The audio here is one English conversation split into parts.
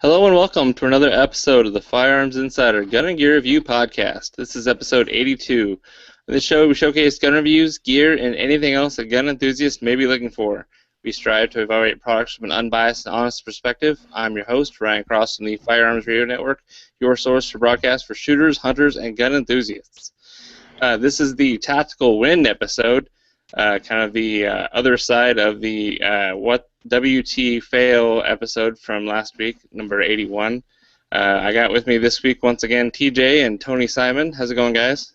Hello and welcome to another episode of the Firearms Insider Gun and Gear Review Podcast. This is episode 82. In this show, we showcase gun reviews, gear, and anything else a gun enthusiast may be looking for. We strive to evaluate products from an unbiased and honest perspective. I'm your host, Ryan Cross from the Firearms Radio Network, your source for broadcasts for shooters, hunters, and gun enthusiasts. This is the Tactical Win episode, kind of the other side of the What WT Fail episode from last week, number 81. I got with me this week, once again, TJ and Tony Simon. How's it going, guys?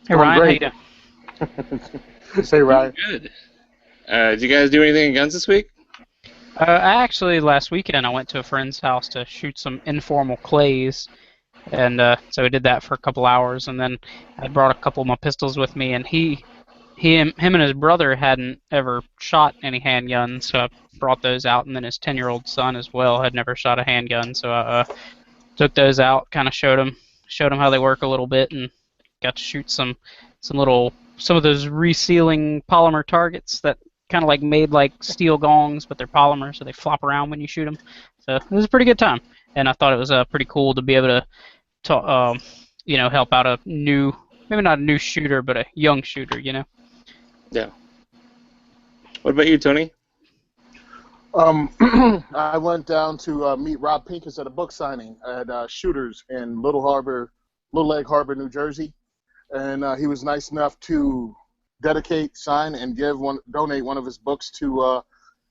Hey, Ryan. How you doing? Say, Ryan. Good. Did you guys do anything in guns this week? Last weekend, I went to a friend's house to shoot some informal clays, and so I did that for a couple hours, and then I brought a couple of my pistols with me, and him and his brother hadn't ever shot any handguns, so I brought those out, and then his 10-year-old son as well had never shot a handgun, so I took those out, kind of showed him how they work a little bit, and got to shoot some of those resealing polymer targets that kind of like made like steel gongs, but they're polymer, so they flop around when you shoot them. So it was a pretty good time, and I thought it was pretty cool to be able to help out a new, maybe not a new shooter, but a young shooter, you know. Yeah. What about you, Tony? I went down to meet Rob Pincus at a book signing at Shooters in Little Egg Harbor, New Jersey, and he was nice enough to dedicate, sign, and donate one of his books to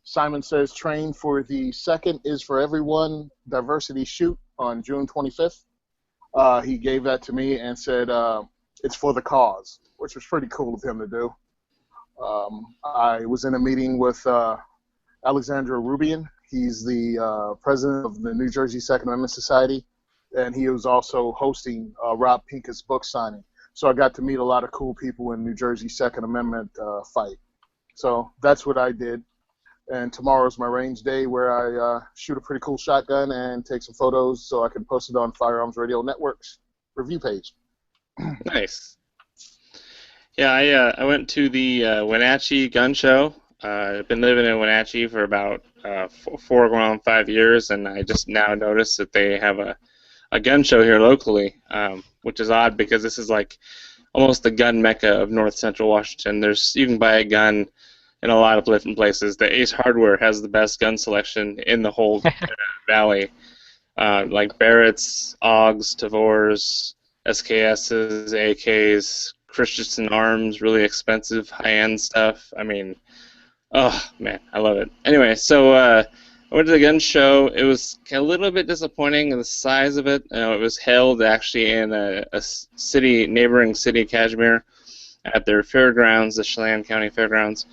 Simon Says Train for the Second Is for Everyone Diversity Shoot on June 25th. He gave that to me and said it's for the cause, which was pretty cool of him to do. I was in a meeting with Alexandra Rubian. He's the president of the New Jersey Second Amendment Society, and he was also hosting Rob Pincus' book signing. So I got to meet a lot of cool people in New Jersey Second Amendment fight. So that's what I did. And tomorrow's my range day where I shoot a pretty cool shotgun and take some photos so I can post it on Firearms Radio Network's review page. Nice. Yeah, I went to the Wenatchee gun show. I've been living in Wenatchee for about 4 going on 5 years, and I just now noticed that they have a gun show here locally, which is odd because this is like almost the gun mecca of North Central Washington. You can buy a gun in a lot of different places. The Ace Hardware has the best gun selection in the whole valley, like Barrett's, AUGs, Tavors, SKSs, AKs, Christensen Arms, really expensive high-end stuff. I mean, oh man, I love it. Anyway, so I went to the gun show. It was a little bit disappointing in the size of it. It was held actually in a neighboring city, Kashmir, at their fairgrounds, the Chelan County Fairgrounds.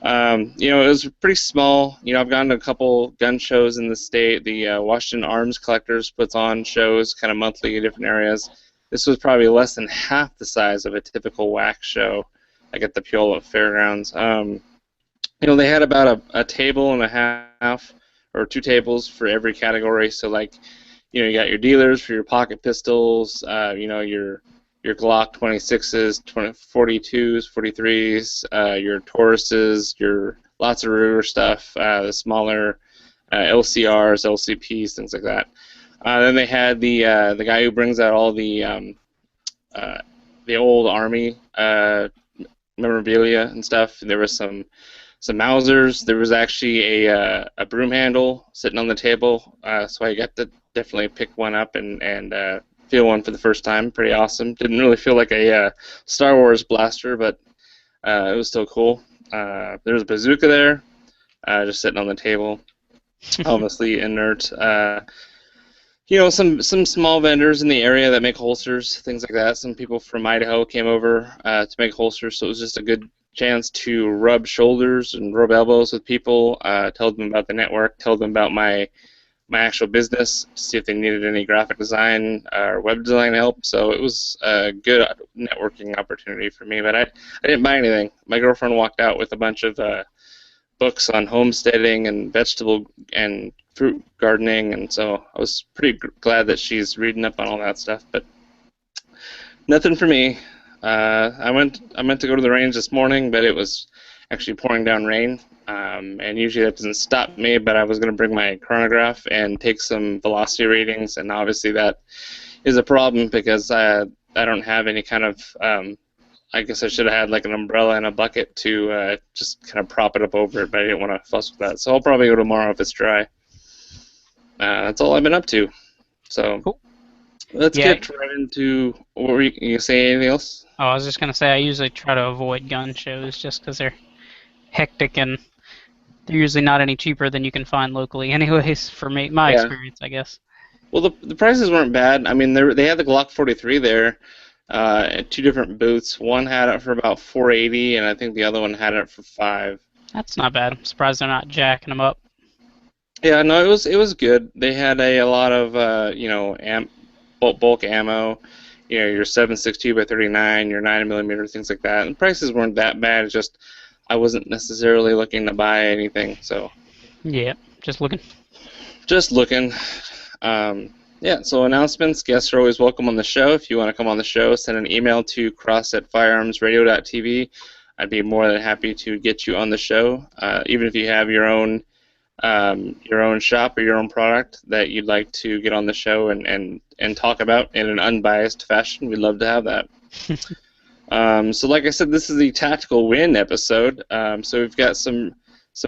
It was pretty small. I've gone to a couple gun shows in the state. The Washington Arms Collectors puts on shows kind of monthly in different areas. This was probably less than half the size of a typical WAC show, like at the Puyallup Fairgrounds. They had about a table and a half, or 2 tables for every category. So, like, you got your dealers for your pocket pistols, your Glock 26s, 42s, 43s, your Tauruses, your lots of Ruger stuff, the smaller LCRs, LCPs, things like that. Then they had the guy who brings out all the old Army memorabilia and stuff. There was some Mausers. There was actually a broom handle sitting on the table, so I got to definitely pick one up and feel one for the first time. Pretty awesome. Didn't really feel like a Star Wars blaster, but it was still cool. There was a bazooka there, just sitting on the table, almost inert. Some small vendors in the area that make holsters, things like that. Some people from Idaho came over to make holsters, so it was just a good chance to rub shoulders and rub elbows with people, tell them about the network, tell them about my actual business, to see if they needed any graphic design or web design help. So it was a good networking opportunity for me, but I didn't buy anything. My girlfriend walked out with a bunch of books on homesteading and vegetable and fruit gardening, and so I was pretty glad that she's reading up on all that stuff, but nothing for me. I meant to go to the range this morning, but it was actually pouring down rain. and usually that doesn't stop me, but I was going to bring my chronograph and take some velocity readings, and obviously that is a problem because I don't have any kind of, I guess I should have had like an umbrella and a bucket to just kind of prop it up over it, but I didn't want to fuss with that. So I'll probably go tomorrow if it's dry. That's all I've been up to. So Cool. let's get right into, what were you say anything else? Oh, I was just going to say I usually try to avoid gun shows just because they're hectic and they're usually not any cheaper than you can find locally anyways, for me, my experience, I guess. Well, the prices weren't bad. I mean, they had the Glock 43 there at two different booths. One had it for about $480, and I think the other one had it for $5. That's not bad. I'm surprised they're not jacking them up. Yeah, no, it was good. They had a lot of bulk ammo. You know, your 7.62 by 39, your 9mm, things like that. And prices weren't that bad. It's just I wasn't necessarily looking to buy anything. So yeah, just looking. Just looking. Yeah, so announcements. Guests are always welcome on the show. If you want to come on the show, send an email to cross@firearmsradio.tv. I'd be more than happy to get you on the show. Even if you have your own shop or your own product that you'd like to get on the show and talk about in an unbiased fashion, we'd love to have that. So like I said, this is the Tactical Win episode. So we've got some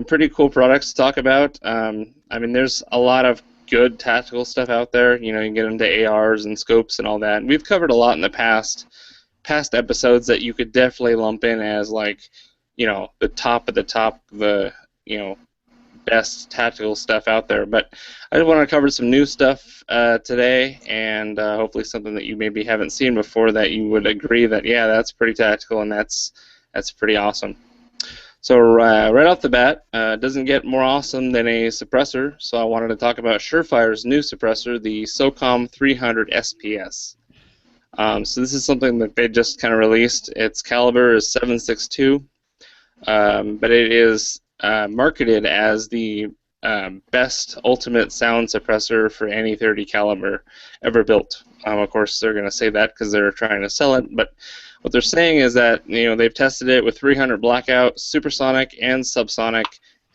pretty cool products to talk about. I mean, there's a lot of good tactical stuff out there. You know, you can get into ARs and scopes and all that. And we've covered a lot in the past episodes that you could definitely lump in as, like, you know, the top of the top, best tactical stuff out there. But I just want to cover some new stuff today, and hopefully something that you maybe haven't seen before that you would agree that, yeah, that's pretty tactical and that's pretty awesome. So right off the bat, it doesn't get more awesome than a suppressor, so I wanted to talk about Surefire's new suppressor, the SOCOM 300 SPS. So this is something that they just kind of released. Its caliber is 7.62, but it is marketed as the best ultimate sound suppressor for any .30 caliber ever built. Of course, they're going to say that because they're trying to sell it, but what they're saying is that, you know, they've tested it with 300 blackout, supersonic, and subsonic,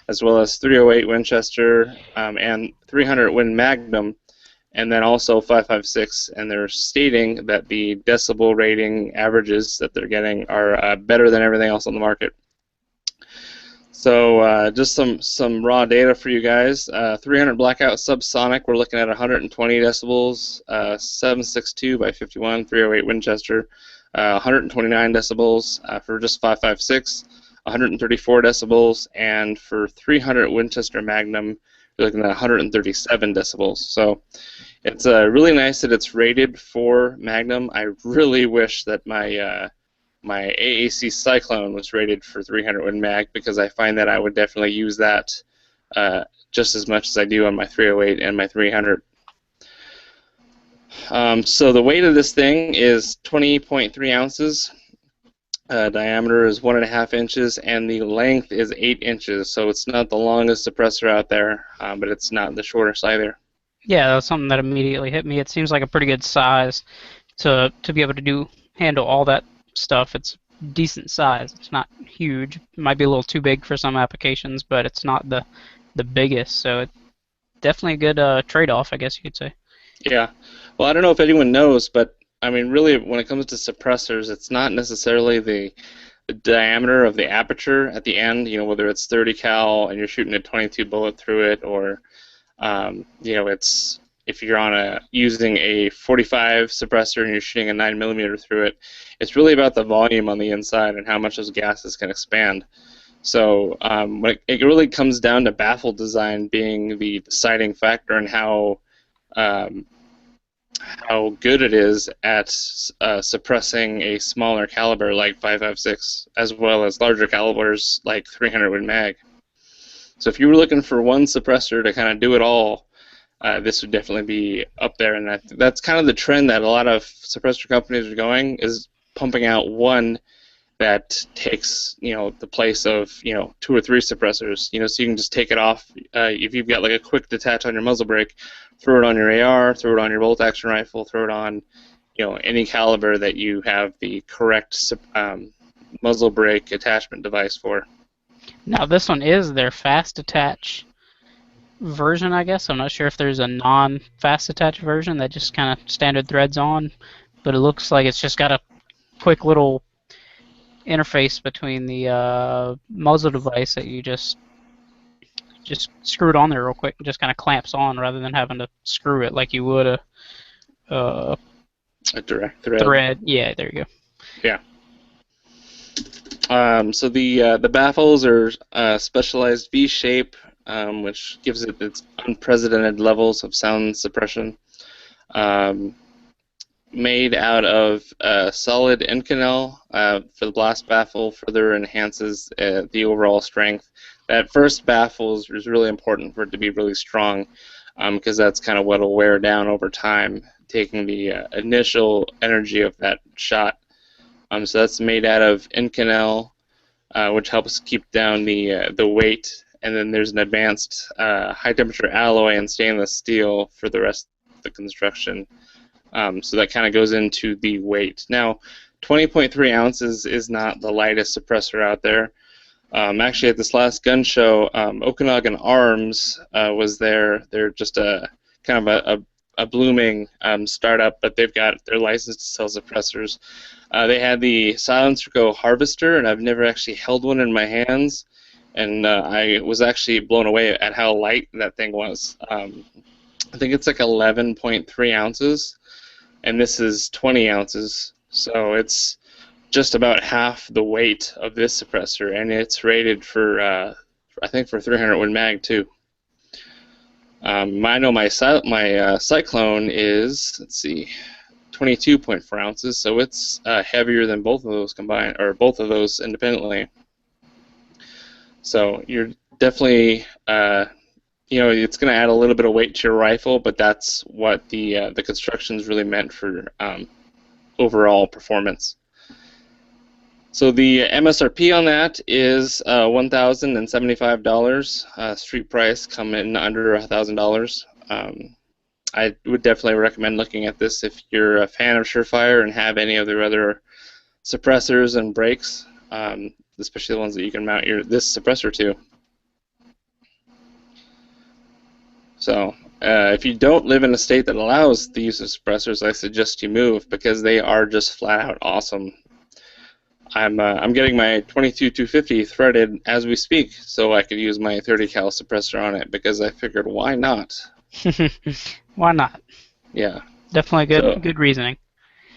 as well as 308 Winchester and 300 Win Magnum, and then also 5.56. And they're stating that the decibel rating averages that they're getting are better than everything else on the market. So just some raw data for you guys. 300 blackout subsonic, we're looking at 120 decibels. 7.62 by 51, 308 Winchester. 129 decibels for just 5.56, 134 decibels, and for 300 Winchester Magnum, you're looking at 137 decibels. So it's really nice that it's rated for Magnum. I really wish that my AAC Cyclone was rated for 300 Win Mag, because I find that I would definitely use that just as much as I do on my 308 and my 300. So the weight of this thing is 20.3 ounces. Diameter is 1.5 inches, and the length is 8 inches. So it's not the longest suppressor out there, but it's not the shortest either. Yeah, that's something that immediately hit me. It seems like a pretty good size to be able to handle all that stuff. It's decent size. It's not huge. It might be a little too big for some applications, but it's not the biggest. So it's definitely a good trade-off, I guess you could say. Yeah. Well, I don't know if anyone knows, but I mean, really, when it comes to suppressors, it's not necessarily the diameter of the aperture at the end. You know, whether it's 30 cal and you're shooting a 22 bullet through it, or you know, it's if you're using a 45 suppressor and you're shooting a 9mm through it. It's really about the volume on the inside and how much those gases can expand. So it really comes down to baffle design being the deciding factor in how good it is at suppressing a smaller caliber like 5.56, as well as larger calibers like 300 Win Mag. So if you were looking for one suppressor to kind of do it all, this would definitely be up there, and that's kind of the trend that a lot of suppressor companies are going, is pumping out one that takes, you know, the place of, you know, 2 or 3 suppressors, you know, so you can just take it off. If you've got like a quick detach on your muzzle brake, throw it on your AR, throw it on your bolt action rifle, throw it on, you know, any caliber that you have the correct muzzle brake attachment device for. Now this one is their fast attach version, I guess. I'm not sure if there's a non-fast attach version that just kind of standard threads on, but it looks like it's just got a quick little interface between the muzzle device that you just screw it on there real quick and just kind of clamps on rather than having to screw it like you would a direct thread. thread. Yeah, there you go. Yeah. So the baffles are specialized V shape, which gives it its unprecedented levels of sound suppression. Made out of solid Inconel for the blast baffle, further enhances the overall strength. That first baffle is really important for it to be really strong, because that's kind of what will wear down over time, taking the initial energy of that shot. So that's made out of Inconel, which helps keep down the weight. And then there's an advanced high-temperature alloy and stainless steel for the rest of the construction. So that kind of goes into the weight. Now, 20.3 ounces is not the lightest suppressor out there. Actually, at this last gun show, Okanagan Arms was there. They're just a kind of a blooming startup, but they've got their license to sell suppressors. They had the Silencer Go Harvester, and I've never actually held one in my hands, and I was actually blown away at how light that thing was. I think it's like 11.3 ounces, and this is 20 ounces, so it's just about half the weight of this suppressor, and it's rated for, I think, for 300 Win Mag too. I know my Cyclone is, let's see, 22.4 ounces, so it's heavier than both of those combined, or both of those independently. So you're definitely, it's going to add a little bit of weight to your rifle, but that's what the construction is really meant for overall performance. So the MSRP on that is $1,075. Street price coming under $1,000. I would definitely recommend looking at this if you're a fan of Surefire and have any of their other suppressors and brakes, especially the ones that you can mount this suppressor to. So if you don't live in a state that allows the use of suppressors, I suggest you move, because they are just flat out awesome. I'm getting my 22-250 threaded as we speak, so I could use my 30 cal suppressor on it, because I figured, why not? Why not? Yeah. Definitely good reasoning.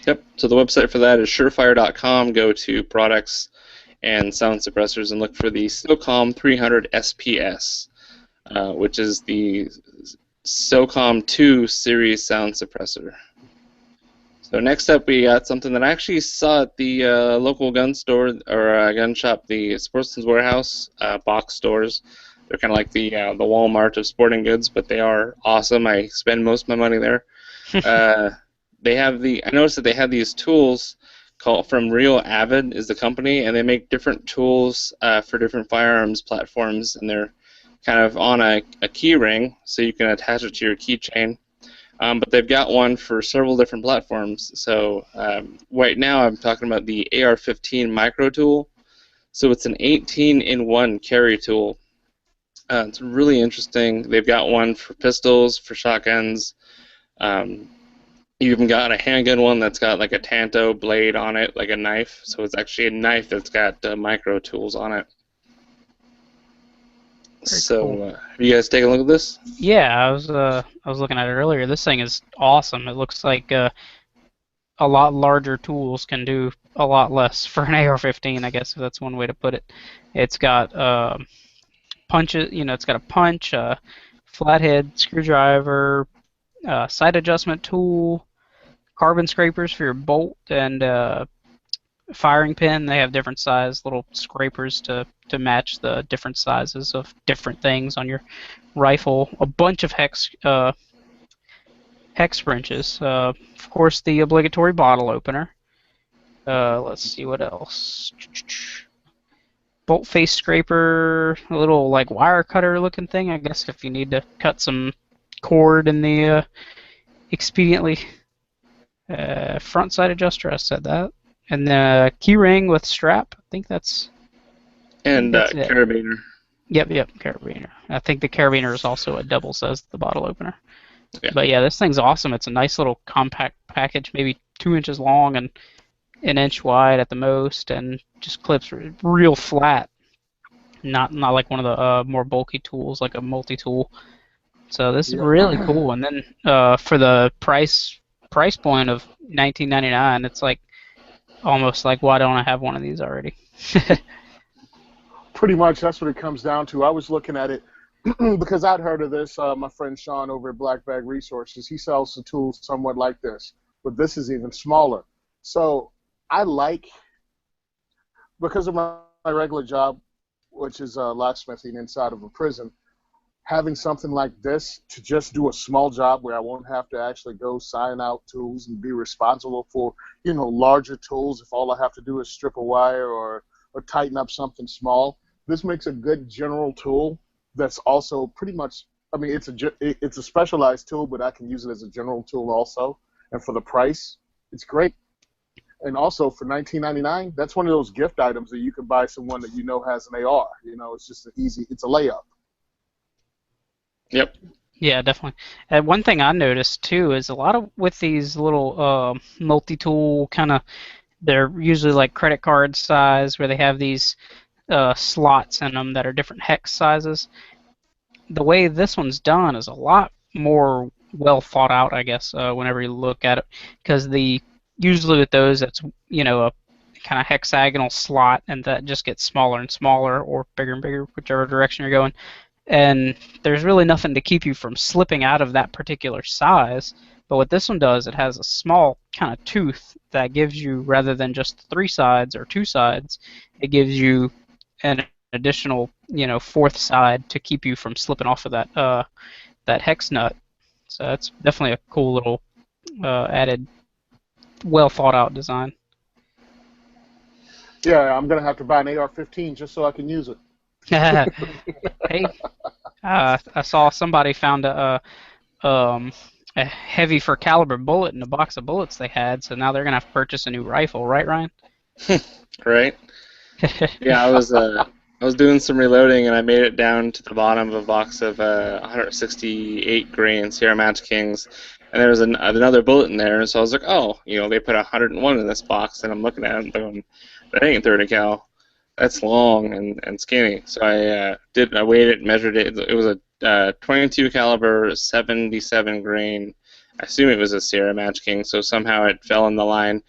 Yep. So the website for that is surefire.com. Go to products and sound suppressors and look for the SOCOM 300 SPS, which is the SOCOM 2 series sound suppressor. So next up, we got something that I actually saw at the local gun store or gun shop, the Sportsman's Warehouse box stores. They're kind of like the Walmart of sporting goods, but they are awesome. I spend most of my money there. I noticed that they have these tools called from Real Avid is the company, and they make different tools for different firearms platforms, and they're kind of on a key ring, so you can attach it to your keychain. But they've got one for several different platforms. So right now I'm talking about the AR-15 micro tool. So it's an 18-in-1 carry tool. It's really interesting. They've got one for pistols, for shotguns. You even got a handgun one that's got like a Tanto blade on it, like a knife. So it's actually a knife that's got micro tools on it. So, cool. Have you guys taken a look at this? Yeah, I was looking at it earlier. This thing is awesome. It looks like a lot larger tools can do a lot less for an AR-15, I guess, if that's one way to put it. It's got punches. It's got a punch, flathead screwdriver, sight adjustment tool, carbon scrapers for your bolt, and firing pin. They have different size little scrapers to match the different sizes of different things on your rifle. A bunch of hex wrenches. Of course, the obligatory bottle opener. Let's see what else. Bolt face scraper, a little like wire cutter looking thing, I guess, if you need to cut some cord in the expediently. Front side adjuster, I said that. And the key ring with strap, I think that's And That's it. carabiner. Yep, carabiner. I think the carabiner is also a doubles as the bottle opener. Yeah. But yeah, this thing's awesome. It's a nice little compact package, maybe 2 inches long and an inch wide at the most, and just clips real flat. Not like one of the more bulky tools like a multi-tool. So this is Yeah. really cool. And then for the price point of $19.99, it's like almost like, why don't I have one of these already? Pretty much that's what it comes down to. I was looking at it because I'd heard of this. My friend Sean over at Black Bag Resources, he sells the tools somewhat like this, but this is even smaller. So I like, because of my regular job, which is locksmithing inside of a prison, having something like this to just do a small job where I won't have to actually go sign out tools and be responsible for, larger tools if all I have to do is strip a wire or tighten up something small. This makes a good general tool that's also pretty much, it's a specialized tool, but I can use it as a general tool also. And for the price, it's great. And also for $19.99, that's one of those gift items that you can buy someone that has an AR. It's just it's a layup. Yep. Yeah, definitely. And one thing I noticed too is a lot of with these little multi-tool kind of, they're usually like credit card size where they have these slots in them that are different hex sizes. The way this one's done is a lot more well thought out, I guess, whenever you look at it, because usually with those, it's a kind of hexagonal slot, and that just gets smaller and smaller or bigger and bigger, whichever direction you're going. And there's really nothing to keep you from slipping out of that particular size. But what this one does, it has a small kind of tooth that gives you, rather than just 3 sides or 2 sides, it gives you an additional, fourth side to keep you from slipping off of that hex nut. So that's definitely a cool little added, well thought out design. Yeah, I'm gonna have to buy an AR-15 just so I can use it. Hey, I saw somebody found a heavy for caliber bullet in a box of bullets they had, so now they're gonna have to purchase a new rifle, right, Ryan? Right. Yeah, I was doing some reloading and I made it down to the bottom of a box of 168 grain Sierra Match Kings, and there was another bullet in there, and so I was like, oh, they put 101 in this box, and I'm looking at it going, that ain't 30 cal. That's long and skinny. So I weighed it, measured it. It was a 22 caliber, 77 grain. I assume it was a Sierra Match King, so somehow it fell in the line.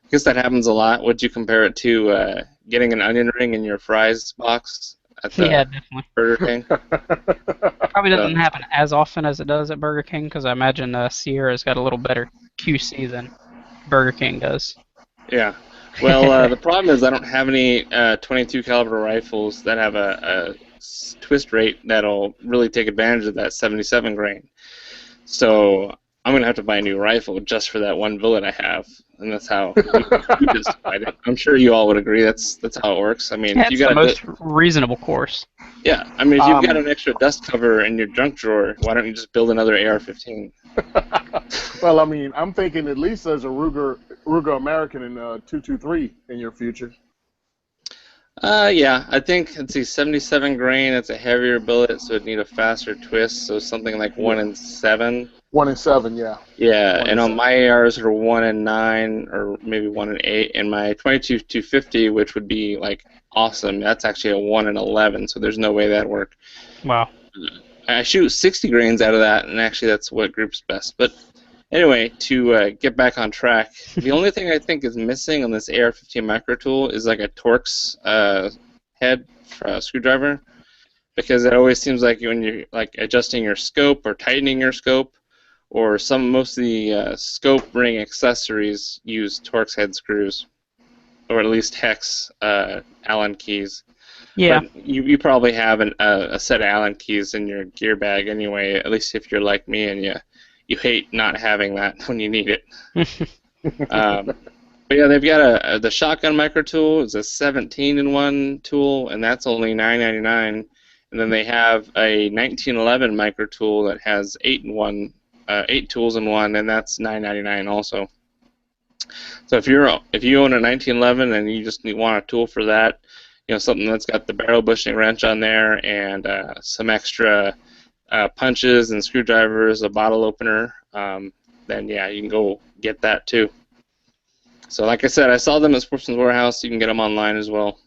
I guess that happens a lot. Would you compare it to getting an onion ring in your fries box at the definitely. Burger King? Probably doesn't happen as often as it does at Burger King, because I imagine Sierra's got a little better QC than Burger King does. Yeah. Well, the problem is I don't have any 22 caliber rifles that have a twist rate that'll really take advantage of that 77 grain. So I'm gonna have to buy a new rifle just for that one bullet I have, and that's how we justified it. I'm sure you all would agree. That's how it works. I mean, if you got the most reasonable course. Yeah, I mean, if you've got an extra dust cover in your junk drawer, why don't you just build another AR-15? Well, I mean, I'm thinking at least there's a Ruger American in 223 in your future. Yeah, I think, let's see, 77 grain, it's a heavier bullet, so it'd need a faster twist, so something like 1 in 7. 1 in 7, yeah. Yeah, and on my ARs are 1 in 9, or maybe 1 in 8, and my 22-250, which would be, like, awesome, that's actually a 1 in 11, so there's no way that'd work. Wow. I shoot 60 grains out of that, and actually that's what groups best. But anyway, to get back on track, the only thing I think is missing on this AR-15 micro tool is like a Torx head for a screwdriver, because it always seems like when you're like adjusting your scope or tightening your scope, or most of the scope ring accessories use Torx head screws, or at least hex Allen keys. Yeah. But you probably have a set of Allen keys in your gear bag anyway, at least if you're like me and you hate not having that when you need it. But yeah, they've got the shotgun micro tool is a 17-in-1 tool, and that's only $9.99. And then they have a 1911 micro tool that has 8 tools in one, and that's $9.99 also. So if you own a 1911 and you just want a tool for that, something that's got the barrel bushing wrench on there and some extra punches and screwdrivers, a bottle opener, then yeah, you can go get that too. So like I said, I saw them at Sportsman's Warehouse. You can get them online as well.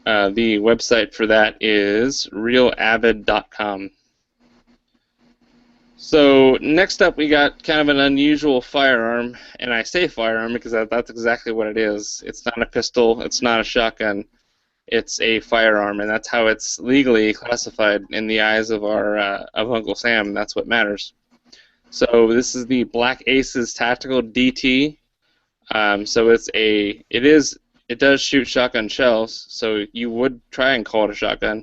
The website for that is realavid.com. So next up, we got kind of an unusual firearm, and I say firearm because that's exactly what it is. It's not a pistol, it's not a shotgun, it's a firearm, and that's how it's legally classified in the eyes of our of Uncle Sam. That's what matters. So this is the Black Aces Tactical DT. So it does shoot shotgun shells, so you would try and call it a shotgun.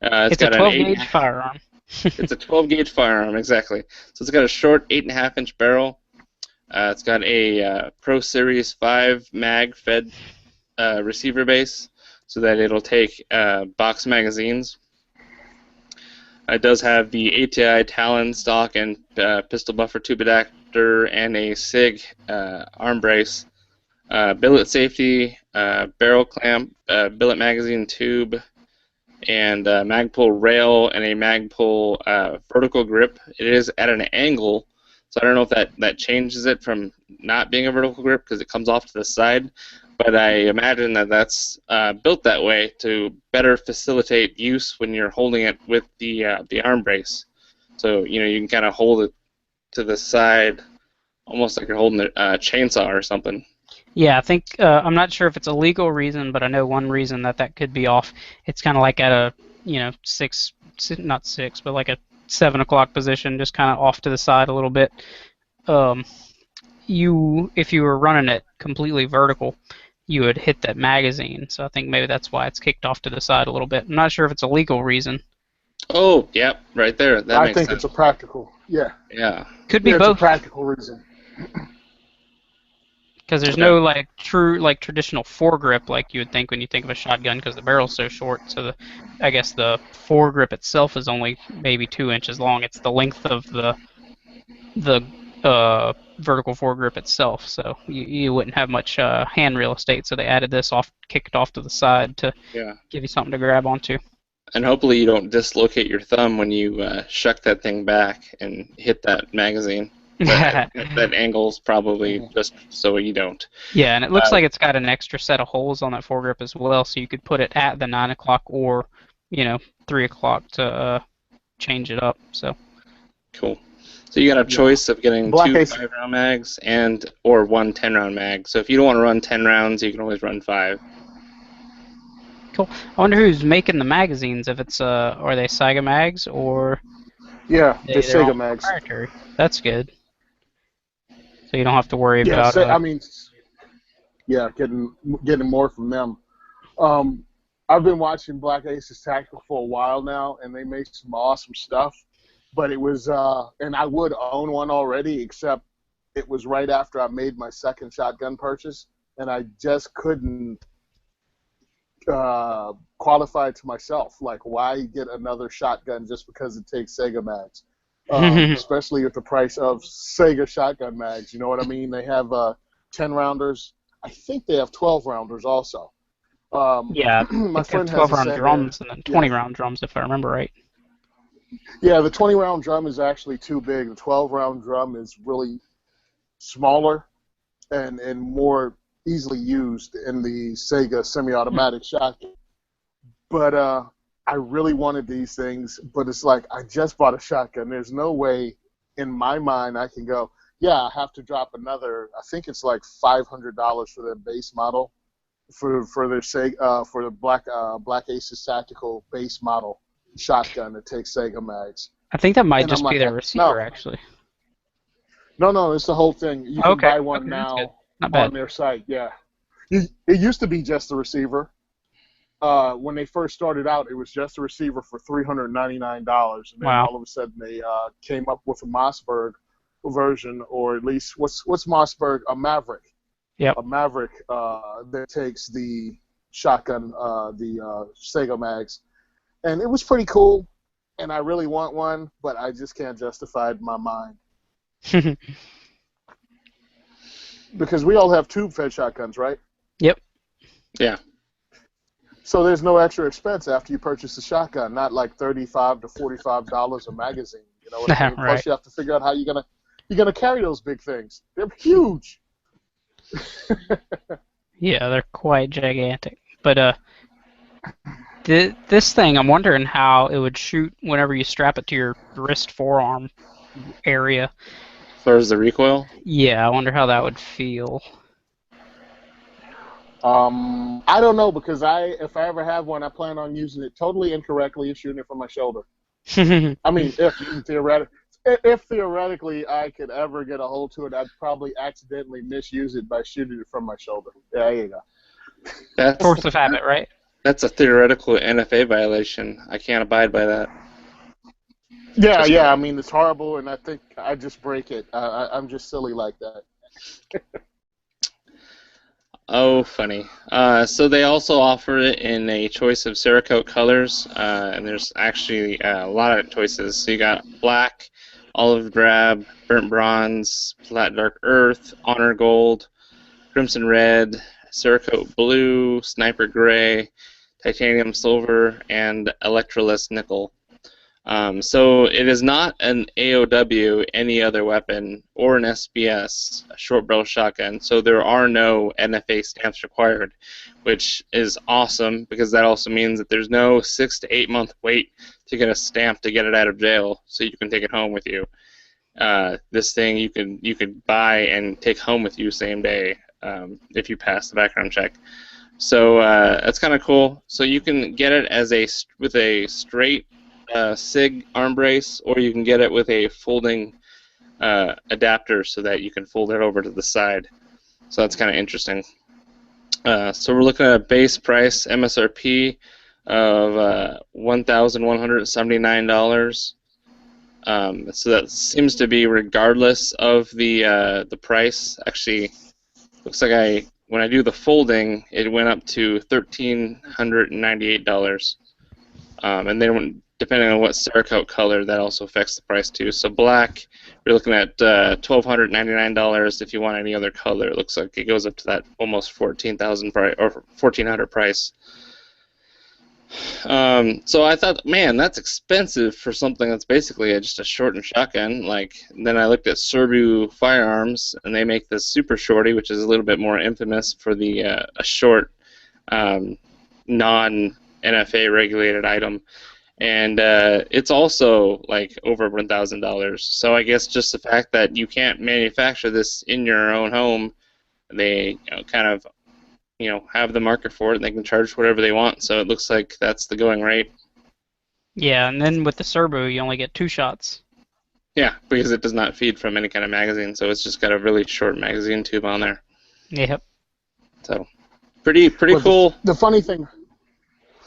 It's a 12-gauge firearm. It's a 12-gauge firearm, exactly. So it's got a short 8.5-inch barrel. It's got a Pro Series 5 mag-fed receiver base, so that it'll take box magazines. It does have the ATI Talon stock and pistol buffer tube adapter and a SIG arm brace. Billet safety, barrel clamp, billet magazine tube, and Magpul rail and a Magpul vertical grip. It is at an angle, so I don't know if that changes it from not being a vertical grip because it comes off to the side, but I imagine that's built that way to better facilitate use when you're holding it with the arm brace. So you can kind of hold it to the side, almost like you're holding a chainsaw or something. Yeah, I think I'm not sure if it's a legal reason, but I know one reason that could be off. It's kind of like at a not 6, but like a 7 o'clock position, just kind of off to the side a little bit. If you were running it completely vertical, you would hit that magazine. So I think maybe that's why it's kicked off to the side a little bit. I'm not sure if it's a legal reason. Oh, yep, right there. That makes sense. I think it's a practical. Yeah. Yeah. Could be both. It's a practical reason. Because there's no true traditional foregrip like you would think when you think of a shotgun, because the barrel's so short. So I guess the foregrip itself is only maybe 2 inches long. It's the length of the vertical foregrip itself. So you wouldn't have much hand real estate. So they added this kicked off to the side to give you something to grab onto. And hopefully you don't dislocate your thumb when you shuck that thing back and hit that magazine. That angle's probably just so you don't. Yeah, and it looks like it's got an extra set of holes on that foregrip as well, so you could put it at the 9 o'clock or 3 o'clock to change it up. So cool. So you got a choice of getting Black 2 Ace 5-round mags or 1 10-round mag. So if you don't want to run 10 rounds, you can always run 5. Cool. I wonder who's making the magazines. If it's are they Saiga mags or? Yeah, they're Saiga mags. That's good. So you don't have to worry about. Getting more from them. I've been watching Black Aces Tactical for a while now, and they make some awesome stuff. But it was, and I would own one already, except it was right after I made my second shotgun purchase, and I just couldn't qualify to myself. Like, why get another shotgun just because it takes Saiga mags? Especially at the price of Saiga shotgun mags, you know what I mean? They have 10-rounders. I think they have 12-rounders also. My friend has 12-round drums and then 20-round drums, if I remember right. Yeah, the 20-round drum is actually too big. The 12-round drum is really smaller and more easily used in the Saiga semi-automatic shotgun. But I really wanted these things, but it's like I just bought a shotgun. There's no way in my mind I can go, I have to drop another. I think it's like $500 for their base model for their for the Black Aces Tactical base model shotgun that takes Saiga mags. I think that might just be their receiver, actually. No, it's the whole thing. You can buy one now on their site. Yeah, it used to be just the receiver. When they first started out, it was just a receiver for $399, and then all of a sudden they came up with a Mossberg version, or at least what's Mossberg? A Maverick. Yep. A Maverick that takes the shotgun, the Saiga mags, and it was pretty cool. And I really want one, but I just can't justify it in my mind. Because we all have tube-fed shotguns, right? Yep. Yeah. So there's no extra expense after you purchase the shotgun, not like $35 to $45 a magazine. You know what I mean? Right. Plus you have to figure out how you're gonna carry those big things. They're huge. Yeah, they're quite gigantic. But this thing, I'm wondering how it would shoot whenever you strap it to your wrist forearm area. As far as the recoil? Yeah, I wonder how that would feel. I don't know, because if I ever have one, I plan on using it totally incorrectly and shooting it from my shoulder. I mean, if theoretically I could ever get a hold to it, I'd probably accidentally misuse it by shooting it from my shoulder. There you go. That's Force of habit, right? That's a theoretical NFA violation. I can't abide by that. Yeah. I mean, it's horrible, and I think I just break it. I'm just silly like that. Oh, funny. So they also offer it in a choice of Cerakote colors, and there's actually a lot of choices. So you got black, olive drab, burnt bronze, flat dark earth, honor gold, crimson red, Cerakote blue, sniper gray, titanium silver, and electroless nickel. So it is not an AOW, any other weapon, or an SBS, a short barrel shotgun. So there are no NFA stamps required, which is awesome, because that also means that there's no 6 to 8 month wait to get a stamp to get it out of jail, so you can take it home with you. This thing you could buy and take home with you same day if you pass the background check. So that's kind of cool. So you can get it with a straight SIG arm brace, or you can get it with a folding adapter so that you can fold it over to the side. So that's kind of interesting. So we're looking at a base price MSRP of $1,179. So that seems to be regardless of the price. Actually, looks like when I do the folding, it went up to $1,398. And then depending on what Cerakote color, that also affects the price too. So black, you're looking at $1,299. If you want any other color, it looks like it goes up to that almost $1,400 price. So I thought, man, that's expensive for something that's basically just a shortened shotgun. Then I looked at Serbu Firearms, and they make this super shorty, which is a little bit more infamous for the a short, non-NFA regulated item, and it's also like over $1,000. So I guess just the fact that you can't manufacture this in your own home, they kind of have the market for it, and they can charge whatever they want. So it looks like that's the going rate. Yeah, and then with the Serbu, you only get 2 shots. Yeah, because it does not feed from any kind of magazine, so it's just got a really short magazine tube on there. Yep. So pretty cool. The funny thing.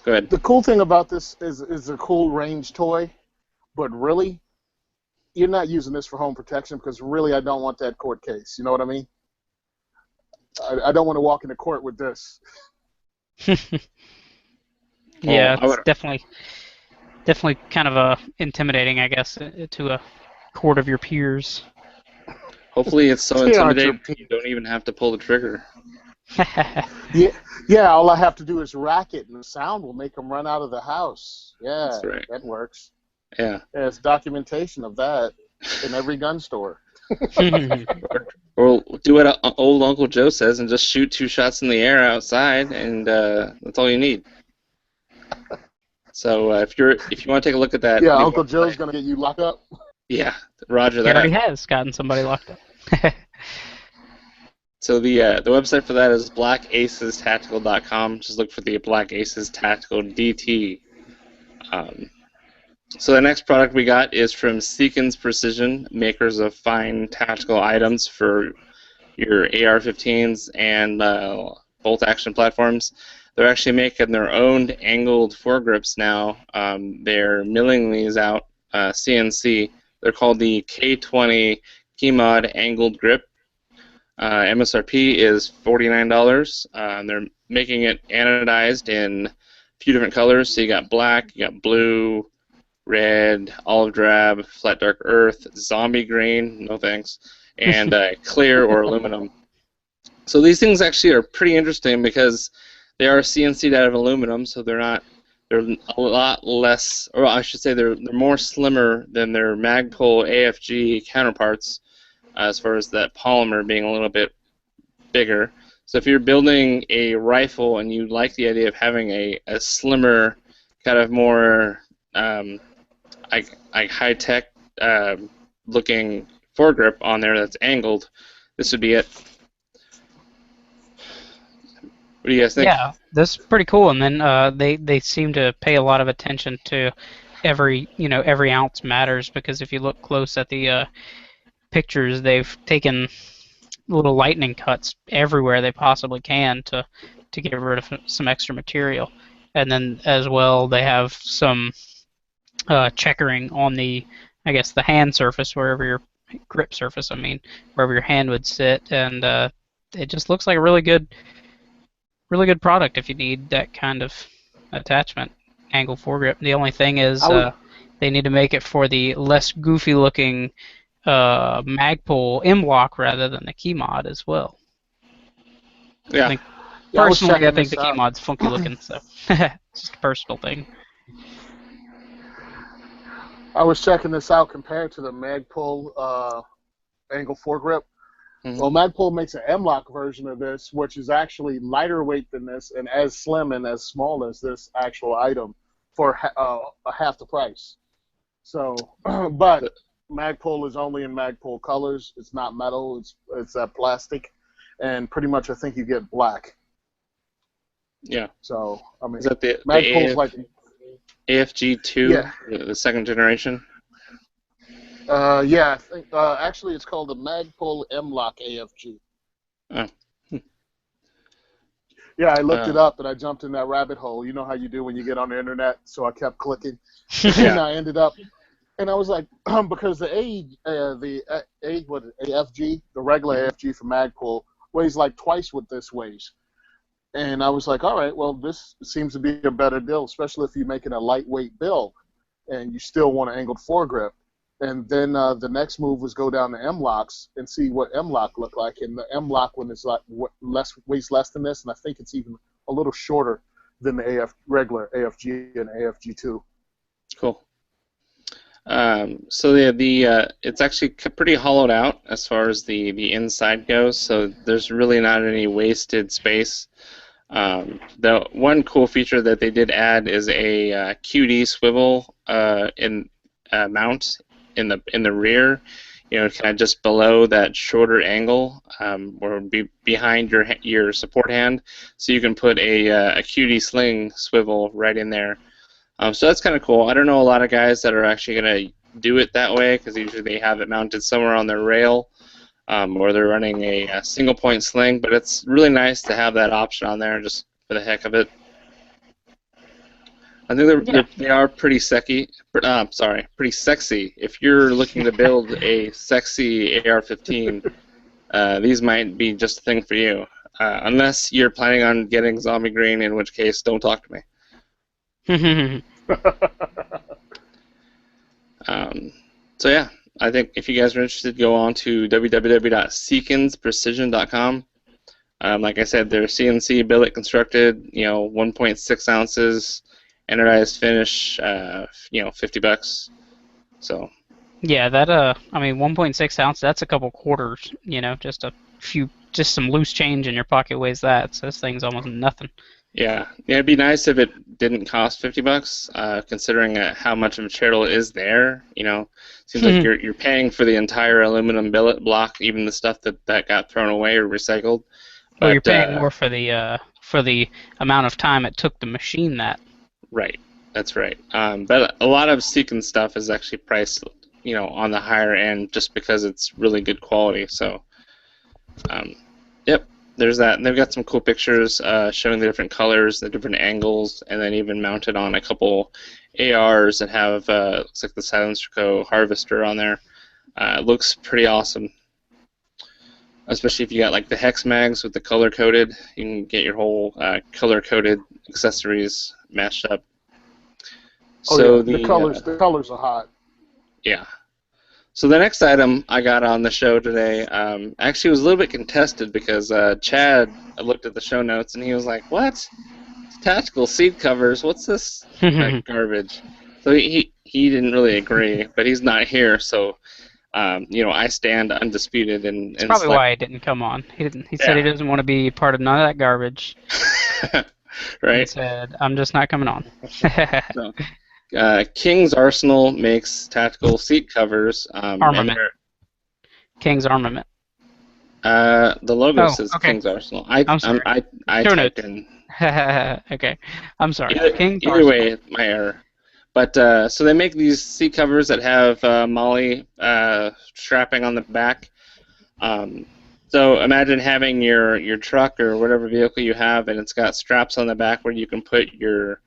Go ahead. The cool thing about this is a cool range toy, but really, you're not using this for home protection, because really I don't want that court case. You know what I mean? I don't want to walk into court with this. Yeah, it's definitely kind of intimidating, I guess, to a court of your peers. Hopefully it's so intimidating you don't even have to pull the trigger. Yeah. All I have to do is rack it, and the sound will make them run out of the house. Yeah, that's right. That works. Yeah. There's documentation of that in every gun store. Or do what old Uncle Joe says and just shoot 2 shots in the air outside, and that's all you need. So if you want to take a look at that, yeah, Uncle Joe's gonna get you locked up. Yeah, Roger that. He already has gotten somebody locked up. So the website for that is blackacestactical.com. Just look for the Black Aces Tactical DT. So the next product we got is from Seekins Precision, makers of fine tactical items for your AR-15s and bolt-action platforms. They're actually making their own angled foregrips now. They're milling these out CNC. They're called the K20 Keymod Angled Grip. MSRP is $49. They're making it anodized in a few different colors. So you got black, you got blue, red, olive drab, flat dark earth, zombie green, no thanks, and clear or aluminum. So these things actually are pretty interesting because They are CNC'd out of aluminum, so they're not. They're a lot less, or I should say, they're more slimmer than their Magpul AFG counterparts, as far as that polymer being a little bit bigger. So if you're building a rifle and you like the idea of having a slimmer, kind of more like high-tech looking foregrip on there that's angled, this would be it. What do you guys think? Yeah, that's pretty cool. And then they seem to pay a lot of attention to every ounce matters, because if you look close at the pictures, they've taken little lightning cuts everywhere they possibly can to get rid of some extra material. And then as well, they have some checkering on the hand surface, wherever your grip surface, wherever your hand would sit, and it just looks like a really good product if you need that kind of attachment, angle foregrip. The only thing is they need to make it for the less goofy looking Magpul M-Lock rather than the key mod as well. Yeah. Personally, I think the key mod's funky looking, so it's just a personal thing. I was checking this out compared to the Magpul angle foregrip. Mm-hmm. Well, Magpul makes an M-Lock version of this, which is actually lighter weight than this and as slim and as small as this actual item for half the price. So, but Magpul is only in Magpul colors. It's not metal. It's plastic, and pretty much I think you get black. Yeah. So is that the Magpul's like AFG2, yeah. The second generation? Yeah, I think actually it's called the Magpul M-Lock AFG. Oh. Yeah, I looked it up and I jumped in that rabbit hole. You know how you do when you get on the internet, so I kept clicking. And I ended up, and I was like, because the AFG, the regular AFG for Magpul, weighs like twice what this weighs. And I was like, all right, well, this seems to be a better deal, especially if you're making a lightweight build and you still want an angled foregrip. And then the next move was go down to M-Locks and see what M-Lock looked like. And the M-Lock one is like weighs less than this, and I think it's even a little shorter than the regular AFG and AFG2. Cool. So it's actually pretty hollowed out as far as the inside goes. So there's really not any wasted space. The one cool feature that they did add is a QD swivel mount in the rear, kind of just below that shorter angle, or behind your support hand, so you can put a QD sling swivel right in there. So that's kind of cool. I don't know a lot of guys that are actually going to do it that way, because usually they have it mounted somewhere on their rail, or they're running a single point sling, but it's really nice to have that option on there just for the heck of it. I think they are pretty sexy. Pretty sexy. If you're looking to build a sexy AR-15, these might be just a thing for you. Unless you're planning on getting zombie green, in which case, don't talk to me. So yeah, I think if you guys are interested, go on to www.seekensprecision.com. Like I said, they're CNC billet constructed, 1.6 ounces. Anodized finish, $50. So. Yeah, that 1.6 ounce. That's a couple quarters. Just some loose change in your pocket weighs that. So this thing's almost nothing. Yeah, it'd be nice if it didn't cost $50, considering how much material is there. Seems like you're paying for the entire aluminum billet block, even the stuff that got thrown away or recycled. Well, you're paying more for the amount of time it took to machine that. Right, that's right. But a lot of Seekins stuff is actually priced, on the higher end, just because it's really good quality. So, yep, there's that. And they've got some cool pictures showing the different colors, the different angles, and then even mounted on a couple ARs that have looks like the Silencer Co. Harvester on there. It looks pretty awesome. Especially if you got like the hex mags with the color coded, you can get your whole color coded accessories matched up. Oh, so yeah. The colors are hot. Yeah. So the next item I got on the show today actually was a little bit contested because Chad looked at the show notes and he was like, "What? Tactical seat covers? What's this garbage?" So he didn't really agree, but he's not here, so I stand undisputed and That's probably why he didn't come on. He said he doesn't want to be part of none of that garbage. Right. He said, "I'm just not coming on." So, King's Arsenal makes tactical seat covers. Armament. King's Armament. The logo says okay. King's Arsenal. I'm sorry. I typed in. Okay, I'm sorry. Either way, my error. But so they make these seat covers that have MOLLE strapping on the back. So imagine having your truck or whatever vehicle you have, and it's got straps on the back where you can put your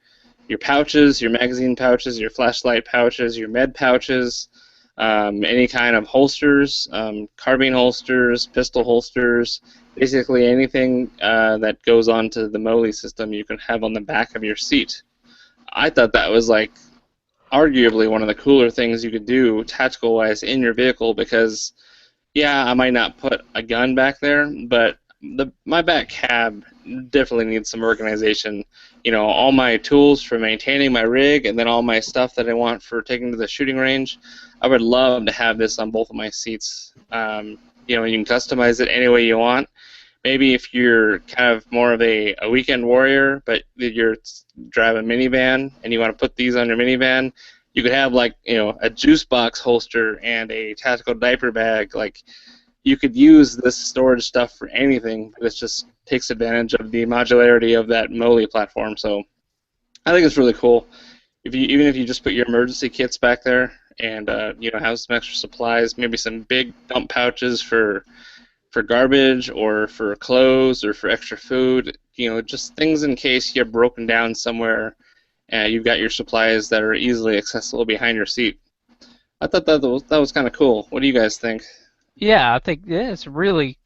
pouches, your magazine pouches, your flashlight pouches, your med pouches, any kind of holsters, carbine holsters, pistol holsters, basically anything that goes onto the MOLLE system you can have on the back of your seat. I thought that was like arguably one of the cooler things you could do tactical-wise in your vehicle because, yeah, I might not put a gun back there, but my back cab definitely needs some organization. All my tools for maintaining my rig and then all my stuff that I want for taking to the shooting range, I would love to have this on both of my seats. You can customize it any way you want. Maybe if you're kind of more of a weekend warrior, but you're driving a minivan and you want to put these on your minivan, you could have a juice box holster and a tactical diaper bag. You could use this storage stuff for anything, but it just takes advantage of the modularity of that MOLLE platform. So I think it's really cool. Even if you just put your emergency kits back there and have some extra supplies, maybe some big dump pouches for garbage or for clothes or for extra food, just things in case you're broken down somewhere and you've got your supplies that are easily accessible behind your seat. I thought that was kind of cool. What do you guys think? Yeah, I think it's really,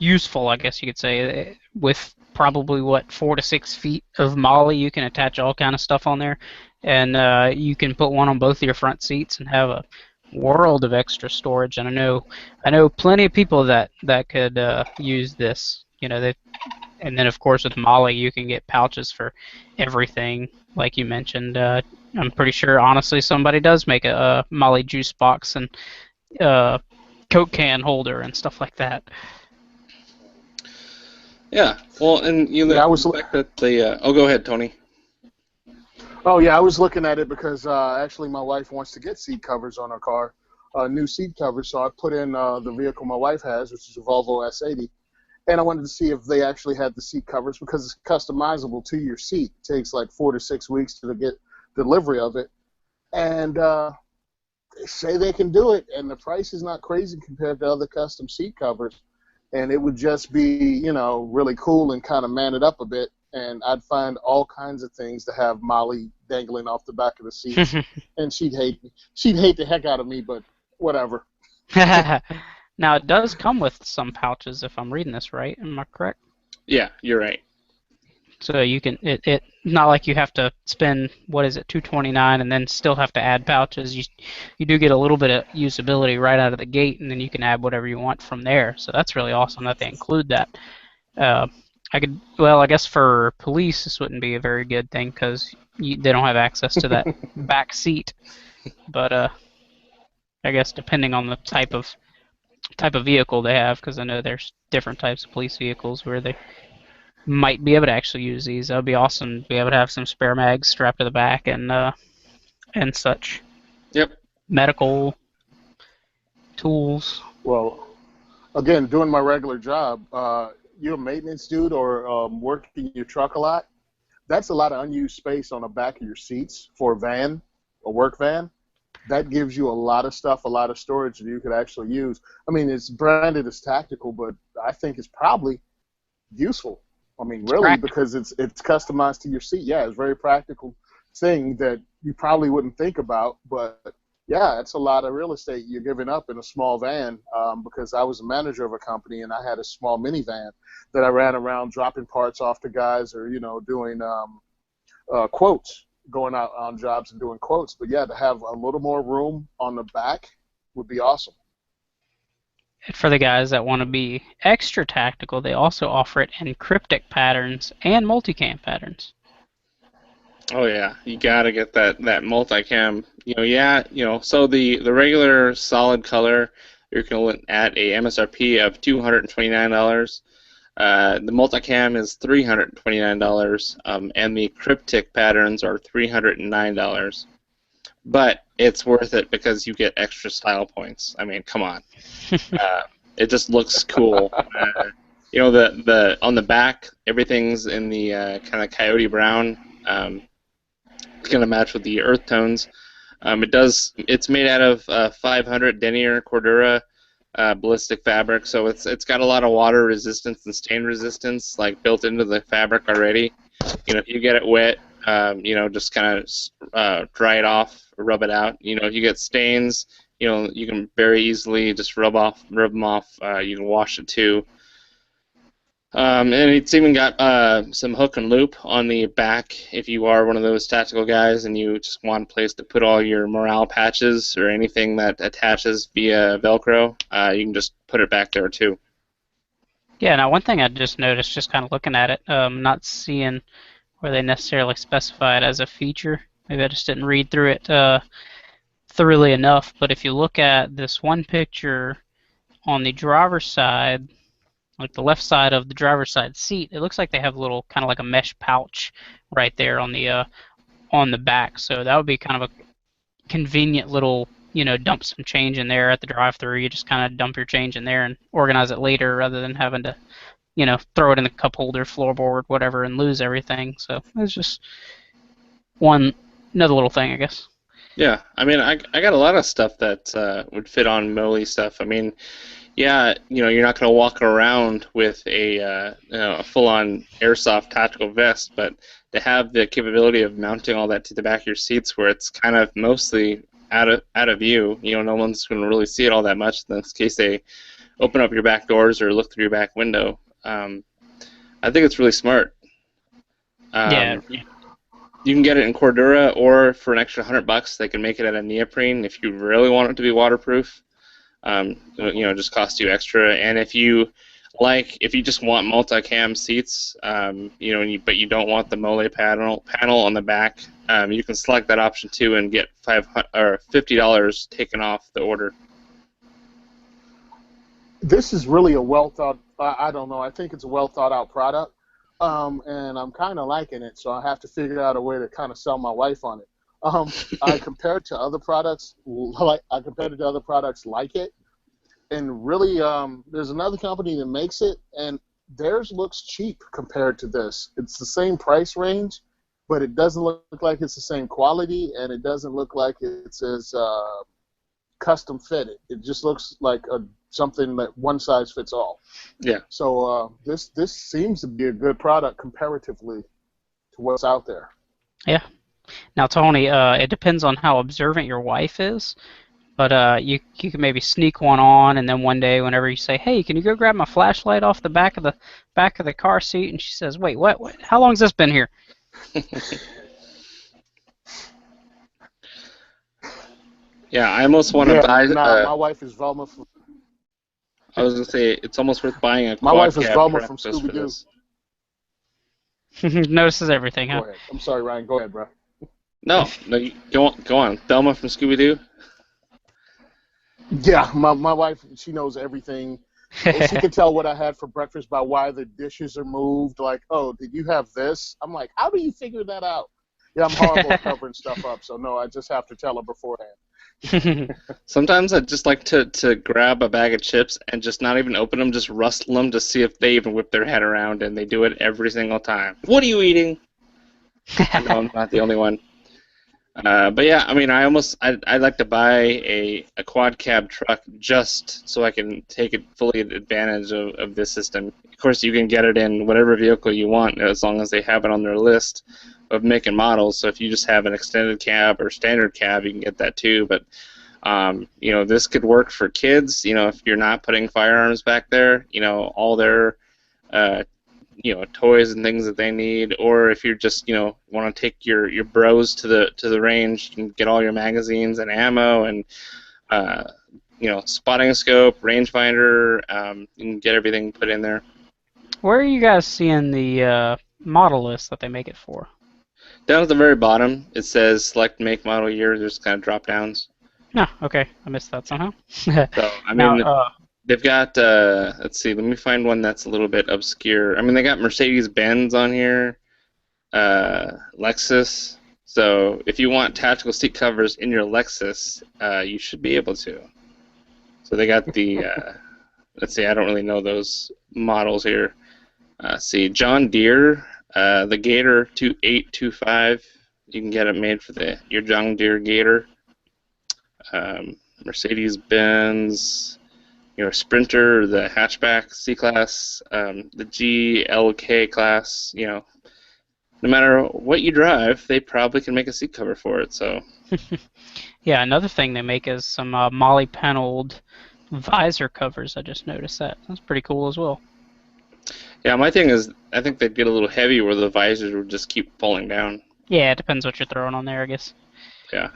useful, I guess you could say, with probably 4 to 6 feet of MOLLE. You can attach all kind of stuff on there, and you can put one on both of your front seats and have a world of extra storage. And I know plenty of people that could use this. And then of course with MOLLE you can get pouches for everything, like you mentioned. I'm pretty sure, honestly, somebody does make a MOLLE juice box and Coke can holder and stuff like that. Yeah, well, and I was that the. Oh, go ahead, Tony. Oh yeah, I was looking at it because actually my wife wants to get seat covers on her car, new seat covers. So I put in the vehicle my wife has, which is a Volvo S80, and I wanted to see if they actually had the seat covers because it's customizable to your seat. It takes 4 to 6 weeks to get delivery of it, and they say they can do it, and the price is not crazy compared to other custom seat covers. And it would just be, really cool and kind of man it up a bit. And I'd find all kinds of things to have MOLLE dangling off the back of the seats. And she'd hate me. She'd hate the heck out of me, but whatever. Now, it does come with some pouches, if I'm reading this right. Am I correct? Yeah, you're right. So you can, it not like you have to spend, $229 and then still have to add pouches. You do get a little bit of usability right out of the gate, and then you can add whatever you want from there. So that's really awesome that they include that. I guess for police this wouldn't be a very good thing because they don't have access to that back seat. But I guess depending on the type of vehicle they have, because I know there's different types of police vehicles where they might be able to actually use these. That would be awesome to be able to have some spare mags strapped to the back and such. Yep. Medical tools. Well, again, doing my regular job, you're a maintenance dude or working your truck a lot, that's a lot of unused space on the back of your seats for a work van. That gives you a lot of stuff, a lot of storage that you could actually use. I mean, it's branded as tactical, but I think it's probably useful. I mean, really, because it's customized to your seat. Yeah, it's a very practical thing that you probably wouldn't think about, but yeah, it's a lot of real estate you're giving up in a small van, because I was a manager of a company and I had a small minivan that I ran around dropping parts off to guys or, doing quotes, going out on jobs and doing quotes. But yeah, to have a little more room on the back would be awesome. And for the guys that want to be extra tactical, they also offer it in cryptic patterns and multicam patterns. Oh yeah, you gotta get that multicam. So the regular solid color, you're looking at a MSRP of $229. The multicam is $329, and the cryptic patterns are $309. But it's worth it because you get extra style points. I mean, come on, it just looks cool. The on the back, everything's in the kind of coyote brown. It's gonna match with the earth tones. It's made out of 500 denier Cordura ballistic fabric, so it's got a lot of water resistance and stain resistance like built into the fabric already. If you get it wet, just kind of dry it off, rub it out. If you get stains, you can very easily just rub them off. You can wash it too. And it's even got some hook and loop on the back if you are one of those tactical guys and you just want a place to put all your morale patches or anything that attaches via Velcro. You can just put it back there too. Yeah, now one thing I just noticed, just kind of looking at it, not seeing where they necessarily specify it as a feature. Maybe I just didn't read through it thoroughly enough, but if you look at this one picture on the driver's side, like the left side of the driver's side seat, it looks like they have a little kind of like a mesh pouch right there on the back. So that would be kind of a convenient little, dump some change in there at the drive-thru. You just kind of dump your change in there and organize it later rather than having to, throw it in the cup holder, floorboard, whatever, and lose everything. So it's just another little thing, I guess. Yeah, I mean, I got a lot of stuff that would fit on Moli stuff. I mean, yeah, you're not going to walk around with a full-on airsoft tactical vest, but to have the capability of mounting all that to the back of your seats where it's kind of mostly out of view, no one's going to really see it all that much in case they open up your back doors or look through your back window. I think it's really smart. Yeah. You can get it in Cordura, or for an extra $100, they can make it out of neoprene if you really want it to be waterproof. Just cost you extra. And if you just want multicam seats, but you don't want the Mole panel on the back, you can select that option too and get $50 taken off the order. This is really a well thought. I don't know. I think it's a well thought out product, and I'm kind of liking it. So I have to figure out a way to kind of sell my wife on it. I compared to other products like it, and really, there's another company that makes it, and theirs looks cheap compared to this. It's the same price range, but it doesn't look like it's the same quality, and it doesn't look like it's as custom fitted. It just looks like something that one size fits all. Yeah. So this seems to be a good product comparatively to what's out there. Yeah. Now, Tony, it depends on how observant your wife is, but you can maybe sneak one on, and then one day, whenever you say, "Hey, can you go grab my flashlight off the back of the car seat?" and she says, "Wait, what? How long's this been here?" Yeah, I almost want to buy. My wife is Velma. I was gonna say it's almost worth buying a. My wife is cab Velma from Scooby-Doo. Notices everything, huh? Go ahead. I'm sorry, Ryan. Go ahead, bro. No, you go on. Thelma from Scooby-Doo? Yeah, my wife, she knows everything. And she can tell what I had for breakfast by why the dishes are moved. Like, oh, did you have this? I'm like, how do you figure that out? Yeah, I'm horrible at covering stuff up, so no, I just have to tell her beforehand. Sometimes I just like to grab a bag of chips and just not even open them, just rustle them to see if they even whip their head around, and they do it every single time. What are you eating? No, I'm not the only one. But yeah, I mean, I'd like to buy a quad cab truck just so I can take fully advantage of this system. Of course, you can get it in whatever vehicle you want as long as they have it on their list of make and models. So if you just have an extended cab or standard cab, you can get that too. But this could work for kids. If you're not putting firearms back there, all their toys and things that they need, or if you're just want to take your bros to the range, you can get all your magazines and ammo and spotting scope, rangefinder. You can get everything put in there. Where are you guys seeing the model list that they make it for? Down at the very bottom, it says select make, model, year. There's kind of drop downs. No, okay, I missed that somehow. So I mean, now, they've got. Let's see. Let me find one that's a little bit obscure. I mean, they got Mercedes-Benz on here, Lexus. So if you want tactical seat covers in your Lexus, you should be able to. So they got the. Let's see. I don't really know those models here. See, John Deere, the Gator 2825. You can get it made for your John Deere Gator. Mercedes-Benz, Sprinter, the hatchback C-Class, the GLK class. No matter what you drive, they probably can make a seat cover for it. So. Yeah, another thing they make is some molly-paneled visor covers. I just noticed that. That's pretty cool as well. Yeah, my thing is, I think they'd get a little heavy where the visors would just keep falling down. Yeah, it depends what you're throwing on there, I guess. Yeah.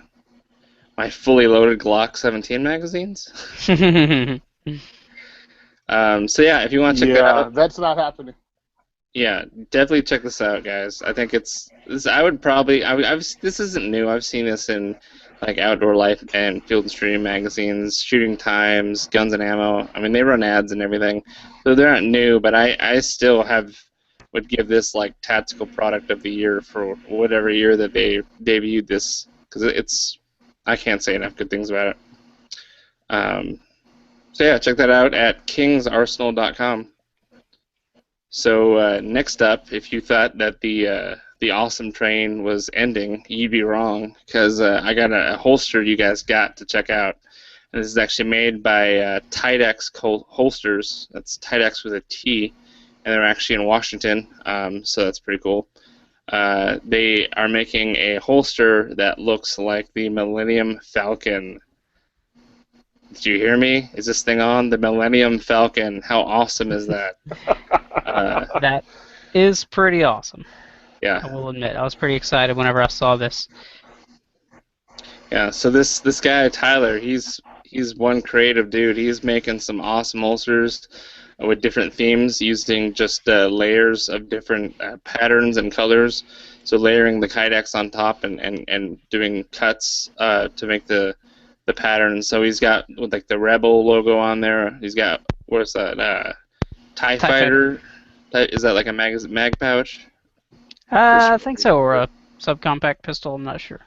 My fully loaded Glock 17 magazines. So yeah, if you want to check that out. Yeah, that's not happening. Yeah, definitely check this out, guys. I think this isn't new. I've seen this in like Outdoor Life and Field and Stream magazines, Shooting Times, Guns and Ammo. I mean, they run ads and everything, so they're not new. But I still would give this like tactical product of the year for whatever year that they debuted this, because I can't say enough good things about it. So yeah, check that out at kingsarsenal.com. So next up, if you thought that the awesome train was ending, you'd be wrong, because I got a holster you guys got to check out. And this is actually made by Tidex Holsters. That's Tidex with a T, and they're actually in Washington, so that's pretty cool. They are making a holster that looks like the Millennium Falcon. Did you hear me? Is this thing on? The Millennium Falcon. How awesome is that? That is pretty awesome. Yeah. I will admit, I was pretty excited whenever I saw this. Yeah, so this guy, Tyler, he's one creative dude. He's making some awesome holsters with different themes, using just layers of different patterns and colors. So layering the Kydex on top and doing cuts to make the pattern. So he's got like the Rebel logo on there. He's got, where's that? TIE Fighter. Is that like a mag pouch? I think so, or a subcompact pistol. I'm not sure.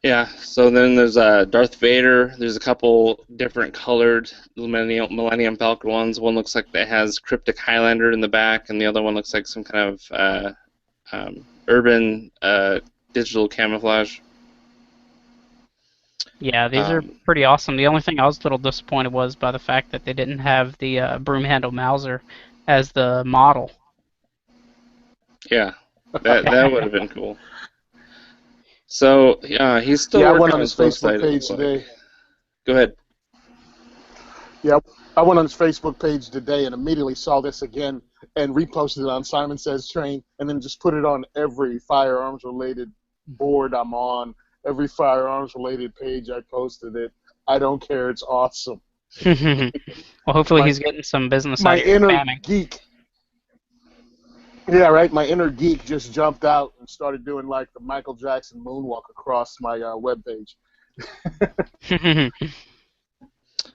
Yeah. So then there's Darth Vader. There's a couple different colored Millennium Falcon ones. One looks like it has Cryptic Highlander in the back, and the other one looks like some kind of urban digital camouflage. Yeah, these are pretty awesome. The only thing I was a little disappointed was by the fact that they didn't have the broom handle Mauser as the model. Yeah, that would have been cool. So he's still working I went on on his his Facebook website, page today. Go ahead. Yeah, I went on his Facebook page today and immediately saw this again and reposted it on Simon Says Train, and then just put it on every firearms-related board I'm on, every firearms-related page I posted it. I don't care. It's awesome. Well, hopefully he's getting some business out My of inner spamming. geek. Yeah, right. My inner geek just jumped out and started doing like the Michael Jackson moonwalk across my webpage.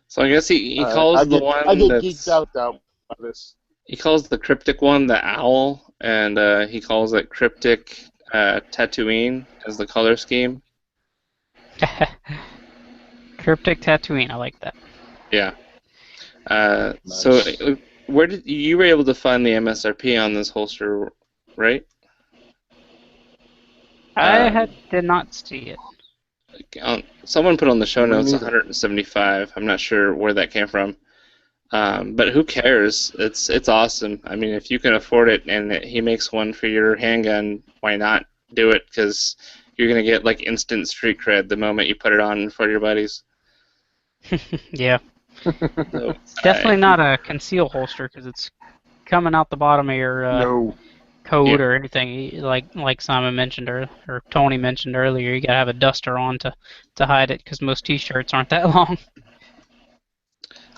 So I guess he calls I get geeked out by this. He calls the cryptic one the owl, and he calls it Cryptic Tatooine as the color scheme. Cryptic Tatooine, I like that. Yeah. Nice. So where did you were able to find the MSRP on this holster, right? I did not see it. Someone put on the show notes 175. I'm not sure where that came from. But who cares? It's awesome. I mean, if you can afford it and he makes one for your handgun, why not do it? Because you're going to get like instant street cred the moment you put it on for your buddies. Yeah. So, It's definitely not a conceal holster because it's coming out the bottom of your No. coat Yeah. or anything. Like Simon mentioned or Tony mentioned earlier, you gotta have a duster on to hide it because most T-shirts aren't that long.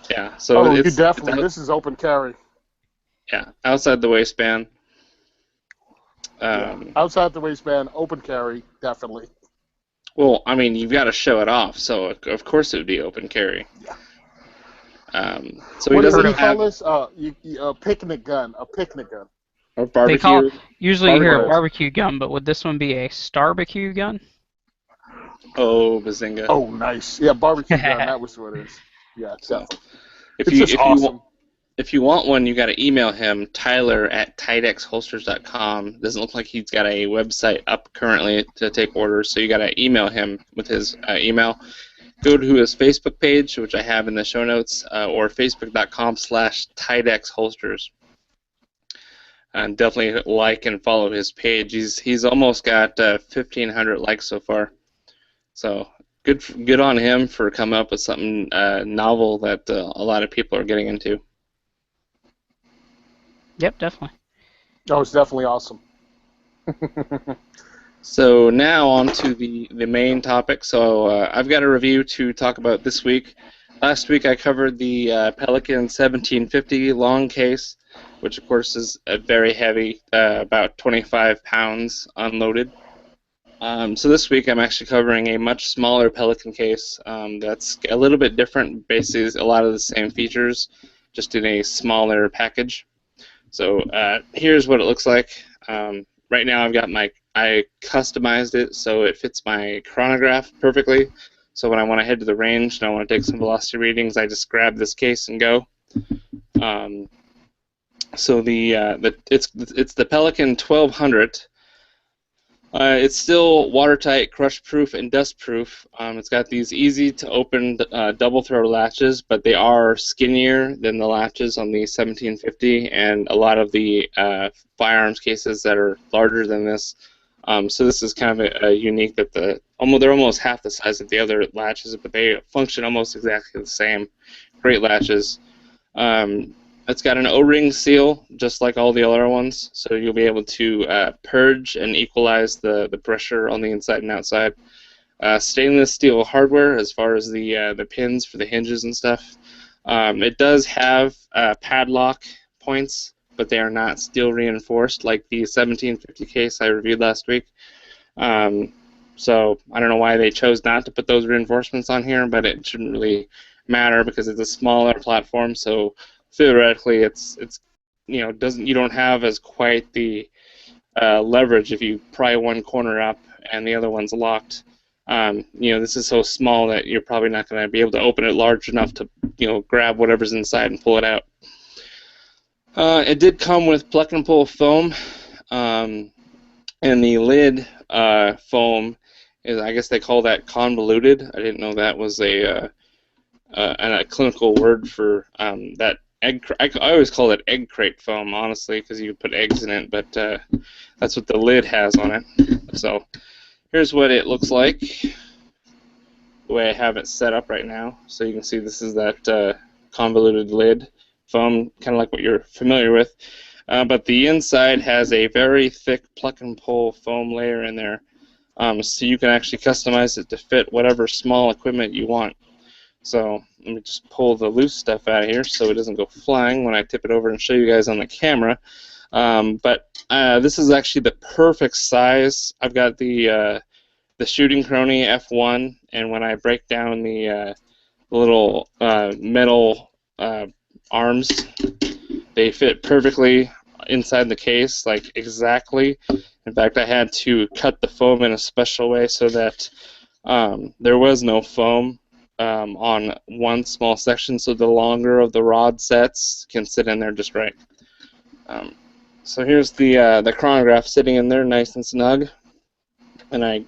Yeah. So Oh, you it's definitely. out, This is open carry. yeah, outside the waistband. Yeah. Outside the waistband, open carry, definitely. Well, I mean, you've got to show it off, so of course it would be open carry. Yeah. So he What do doesn't you call have this? A picnic gun. A picnic gun. a They call barbecue. usually you hear a barbecue. barbecue gun, but would this one be a starbecue gun? Oh, bazinga! Oh, nice. Yeah, barbecue gun. That was what it is. Yeah, So, definitely. if It's you just awesome. if you want one, you got to email him, Tyler@tidexholsters.com. Doesn't look like he's got a website up currently to take orders, so you got to email him with his email. Go to his Facebook page, which I have in the show notes, or facebook.com/tidexholsters. And definitely like and follow his page. He's almost got 1,500 likes so far. So good on him for coming up with something novel that a lot of people are getting into. Yep, definitely. Oh, it's definitely awesome. So now on to the main topic. So I've got a review to talk about this week. Last week I covered the Pelican 1750 long case, which of course is very heavy, about 25 pounds unloaded. So this week I'm actually covering a much smaller Pelican case that's a little bit different, basically a lot of the same features, just in a smaller package. So here's what it looks like. Right now I customized it so it fits my chronograph perfectly. So when I want to head to the range and I want to take some velocity readings, I just grab this case and go. So it's the Pelican 1200. It's still watertight, crush-proof, and dust-proof. It's got these easy-to-open double-throw latches, but they are skinnier than the latches on the 1750 and a lot of the firearms cases that are larger than this. So this is kind of a unique that they're almost half the size of the other latches, but they function almost exactly the same. Great latches. It's got an O-ring seal, just like all the other ones, so you'll be able to purge and equalize the pressure on the inside and outside. Stainless steel hardware as far as the pins for the hinges and stuff. It does have padlock points, but they are not steel reinforced like the 1750 case I reviewed last week. So I don't know why they chose not to put those reinforcements on here, but it shouldn't really matter because it's a smaller platform, so theoretically it's you don't have as quite the leverage if you pry one corner up and the other one's locked. This is so small that you're probably not going to be able to open it large enough to grab whatever's inside and pull it out. It did come with plug and pull foam, and the lid foam is, I guess they call that convoluted. I didn't know that was a clinical word for that. I always call it egg crate foam, honestly, because you put eggs in it, but that's what the lid has on it. So here's what it looks like, the way I have it set up right now. So you can see this is that convoluted lid foam, kind of like what you're familiar with. But the inside has a very thick plug and pull foam layer in there, so you can actually customize it to fit whatever small equipment you want. So let me just pull the loose stuff out of here so it doesn't go flying when I tip it over and show you guys on the camera. But this is actually the perfect size. I've got the Shooting Crony F1, and when I break down the little metal arms, they fit perfectly inside the case, like exactly. In fact, I had to cut the foam in a special way so that there was no foam on one small section, so the longer of the rod sets can sit in there just right. So here's the chronograph sitting in there nice and snug, and I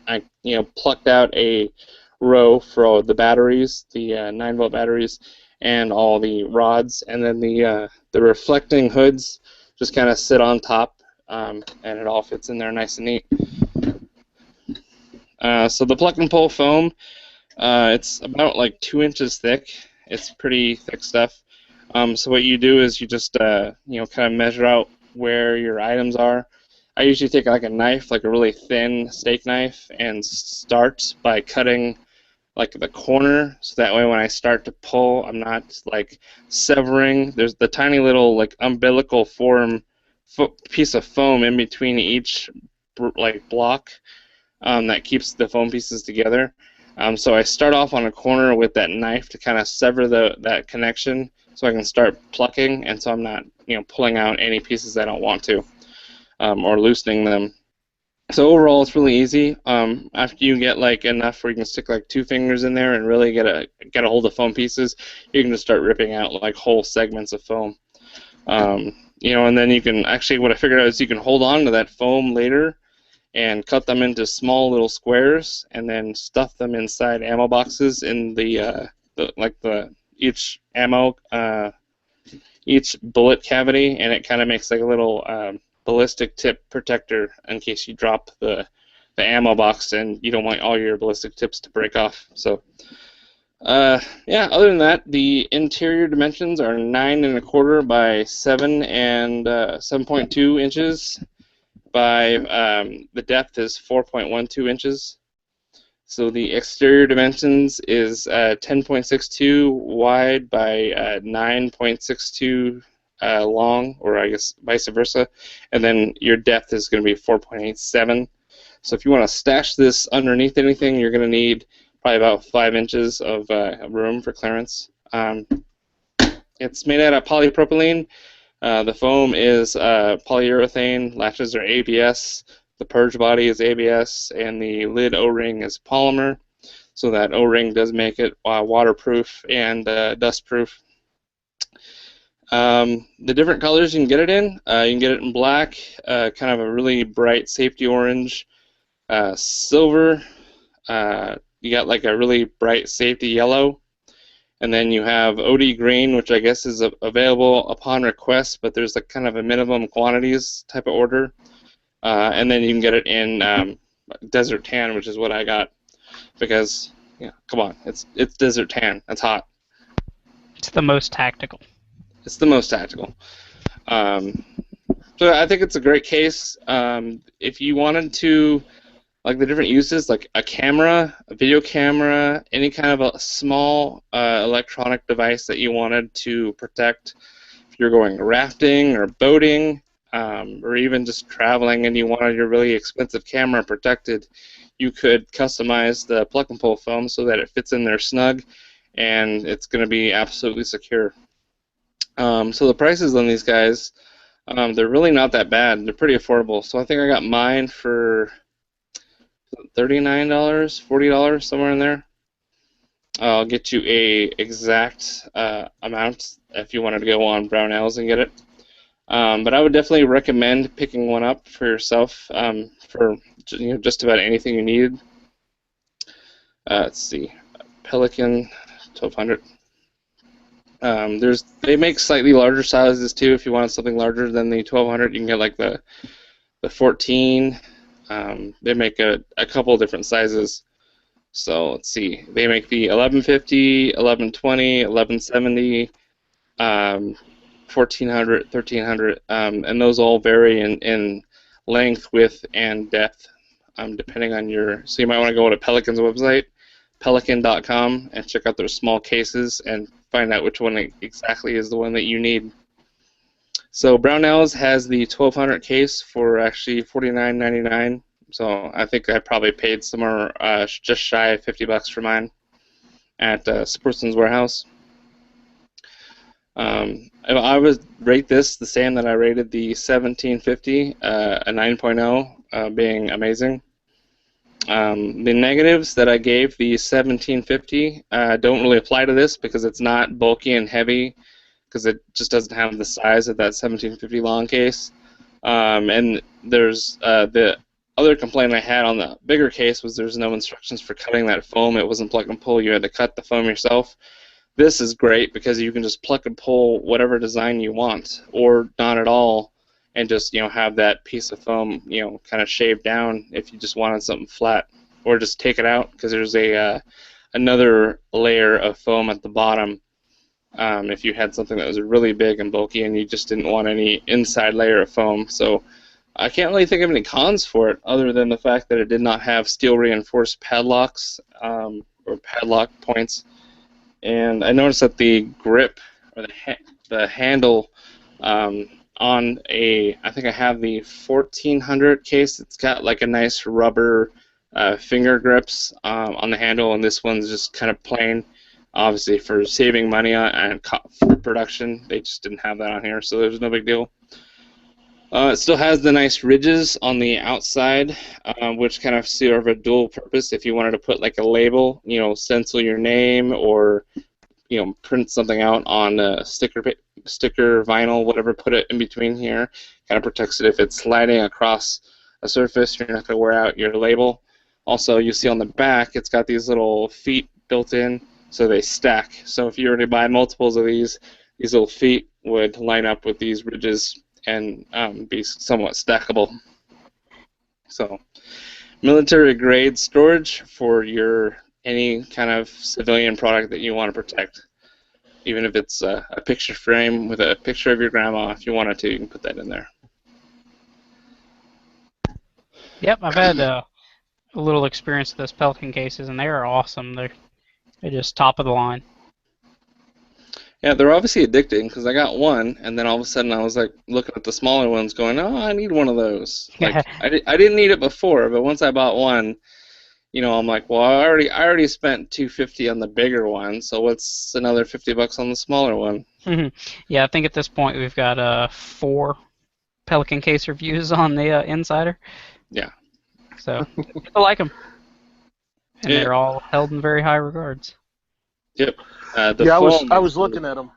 plucked out a row for all the batteries, the 9-volt batteries, and all the rods, and then the reflecting hoods just kind of sit on top, and it all fits in there nice and neat. So the plug and pull foam, it's about like 2 inches thick. It's pretty thick stuff. So what you do is you just you know, kind of measure out where your items are. I usually take like a knife, like a really thin steak knife, and start by cutting like the corner, so that way when I start to pull, I'm not like severing. There's the tiny little like umbilical form piece of foam in between each like block that keeps the foam pieces together. So I start off on a corner with that knife to kind of sever that connection, so I can start plucking, and so I'm not, you know, pulling out any pieces I don't want to, or loosening them. So overall, it's really easy. After you get like enough where you can stick like 2 fingers in there and really get a hold of foam pieces, you can just start ripping out like whole segments of foam. You know, and then you can actually, what I figured out is you can hold on to that foam later and cut them into small little squares, and then stuff them inside ammo boxes in each ammo each bullet cavity, and it kind of makes like a little ballistic tip protector in case you drop the ammo box and you don't want all your ballistic tips to break off. So yeah, other than that, the interior dimensions are 9¼ by 7 and 7.2 inches. By the depth is 4.12 inches. So the exterior dimensions is 10.62 wide by 9.62 long, or I guess vice versa, and then your depth is going to be 4.87. So if you want to stash this underneath anything, you're going to need probably about 5 inches of room for clearance. It's made out of polypropylene. The foam is polyurethane, latches are ABS, the purge body is ABS, and the lid O-ring is polymer. So that O-ring does make it waterproof and dustproof. The different colors you can get it in, you can get it in black, kind of a really bright safety orange, silver, you got like a really bright safety yellow, and then you have OD green, which I guess is available upon request, but there's like kind of a minimum quantities type of order. And then you can get it in desert tan, which is what I got, because, yeah, come on, it's desert tan. That's hot. It's the most tactical. It's the most tactical. So I think it's a great case. If you wanted to, like the different uses, like a camera, a video camera, any kind of a small electronic device that you wanted to protect, if you're going rafting or boating, or even just traveling and you wanted your really expensive camera protected, you could customize the plug and pull foam so that it fits in there snug, and it's going to be absolutely secure. So the prices on these guys, they're really not that bad. They're pretty affordable. So I think I got mine for $39, $40, somewhere in there. I'll get you a exact amount if you wanted to go on Brownells and get it. But I would definitely recommend picking one up for yourself for just about anything you need. Let's see, Pelican 1200. They make slightly larger sizes too. If you want something larger than the 1200, you can get like the 14. They make a couple different sizes. So let's see, they make the 1150, 1120, 1170, 1400, 1300, and those all vary in length, width, and depth, depending on your. So you might want to go to Pelican's website, pelican.com, and check out their small cases and find out which one exactly is the one that you need. So Brownells has the 1200 case for actually $49.99. So I think I probably paid somewhere just shy of $50 for mine at Sportsman's Warehouse. I would rate this the same that I rated the 1750, a 9.0, being amazing. The negatives that I gave the 1750 don't really apply to this because it's not bulky and heavy, because it just doesn't have the size of that 1750 long case. And there's the other complaint I had on the bigger case was there's no instructions for cutting that foam. It wasn't plug and pull. You had to cut the foam yourself. This is great because you can just pluck and pull whatever design you want, or not at all, and just have that piece of foam kind of shaved down if you just wanted something flat, or just take it out because there's another layer of foam at the bottom if you had something that was really big and bulky and you just didn't want any inside layer of foam. So I can't really think of any cons for it other than the fact that it did not have steel reinforced padlocks or padlock points. And I noticed that the grip or the handle on I think I have the 1400 case. It's got like a nice rubber finger grips on the handle, and this one's just kind of plain. Obviously, for saving money and for production, they just didn't have that on here, so there's no big deal. It still has the nice ridges on the outside, which kind of serve a dual purpose. If you wanted to put like a label, stencil your name, or print something out on sticker vinyl, whatever, put it in between here. Kind of protects it if it's sliding across a surface. You're not going to wear out your label. Also, you see on the back, it's got these little feet built in, so they stack. So if you were to buy multiples of these little feet would line up with these ridges and be somewhat stackable. So, military grade storage for any kind of civilian product that you want to protect. Even if it's a picture frame with a picture of your grandma, if you wanted to, you can put that in there. Yep, I've had a little experience with those Pelican cases, and they are awesome. They're just top of the line. Yeah, they're obviously addicting because I got one, and then all of a sudden I was like looking at the smaller ones, going, "Oh, I need one of those." Like I didn't need it before, but once I bought one, I'm like, well, I already spent $250 on the bigger one, so what's another $50 on the smaller one? Yeah, I think at this point we've got 4 Pelican case reviews on the Insider. Yeah. So people like them, and they're all held in very high regards. Yep. I was looking at them.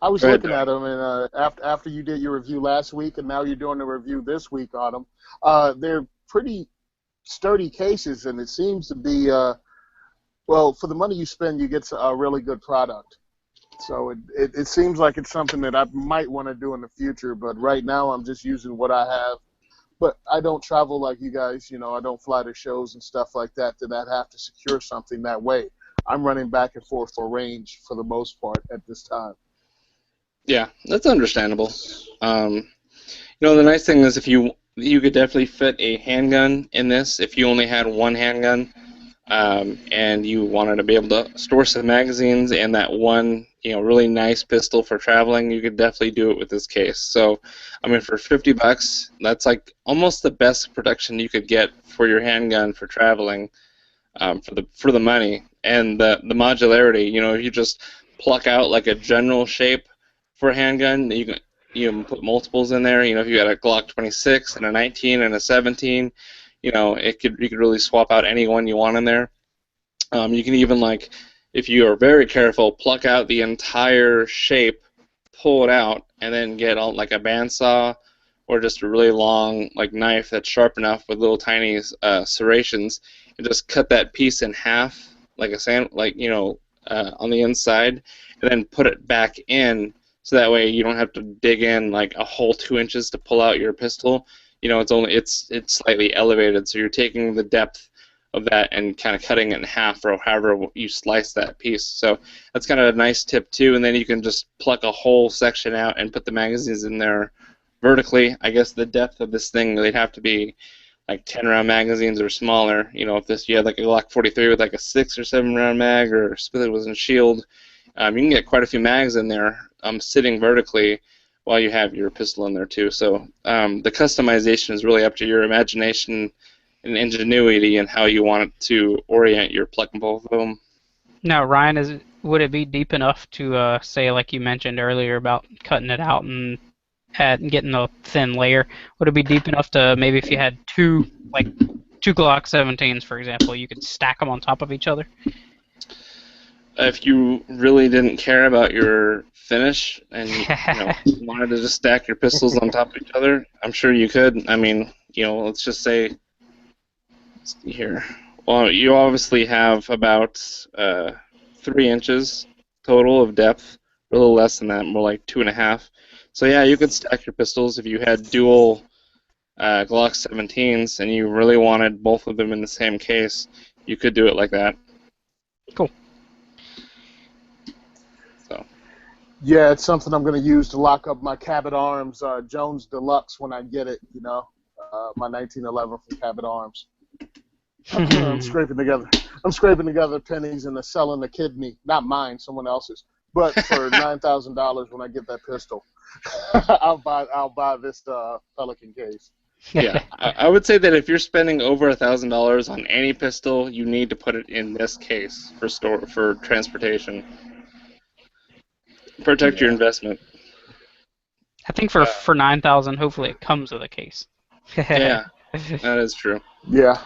I was looking at them, and after you did your review last week, and now you're doing a review this week on them, they're pretty sturdy cases, and it seems to be, well, for the money you spend, you get a really good product. So it seems like it's something that I might want to do in the future, but right now I'm just using what I have. But I don't travel like you guys, I don't fly to shows and stuff like that I'd have to secure something that way. I'm running back and forth for range for the most part at this time. Yeah, that's understandable. The nice thing is if you could definitely fit a handgun in this if you only had one handgun, and you wanted to be able to store some magazines and that one, really nice pistol for traveling, you could definitely do it with this case. So, for $50, that's like almost the best protection you could get for your handgun for traveling, for the money and the modularity. If you just pluck out like a general shape for a handgun, you can put multiples in there. If you got a Glock 26 and a 19 and a 17, you could really swap out any one you want in there. You can even, like, if you are very careful, pluck out the entire shape, pull it out, and then get on like a bandsaw or just a really long knife that's sharp enough with little tiny serrations, and just cut that piece in half like on the inside, and then put it back in. So that way you don't have to dig in like a whole 2 inches to pull out your pistol. It's slightly elevated, so you're taking the depth of that and kind of cutting it in half, or however you slice that piece. So that's kind of a nice tip too. And then you can just pluck a whole section out and put the magazines in there vertically. I guess the depth of this thing, they'd have to be like 10-round magazines or smaller. If you had like a Glock 43 with like a 6 or 7-round mag, or Spitzer was in Shield, you can get quite a few mags in there sitting vertically while you have your pistol in there too. So the customization is really up to your imagination and ingenuity and how you want it to orient your pluck and pull foam. Now, Ryan, would it be deep enough to say, like you mentioned earlier about cutting it out and getting a thin layer? Would it be deep enough to maybe if you had two Glock 17s, for example, you could stack them on top of each other? If you really didn't care about your finish and wanted to just stack your pistols on top of each other, I'm sure you could. Let's just say, let's see here. Well, you obviously have about 3 inches total of depth, a little less than that, more like 2.5. So yeah, you could stack your pistols if you had dual Glock 17s and you really wanted both of them in the same case. You could do it like that. Cool. So Yeah, it's something I'm going to use to lock up my Cabot Arms Jones Deluxe when I get it. My 1911 from Cabot Arms. I'm scraping together pennies and selling the kidney, not mine, someone else's. But for $9,000 when I get that pistol, I'll buy this Pelican case. Yeah, I would say that if you're spending over $1,000 on any pistol, you need to put it in this case for transportation. Protect your investment. I think for 9,000, hopefully it comes with a case. Yeah, that is true. Yeah.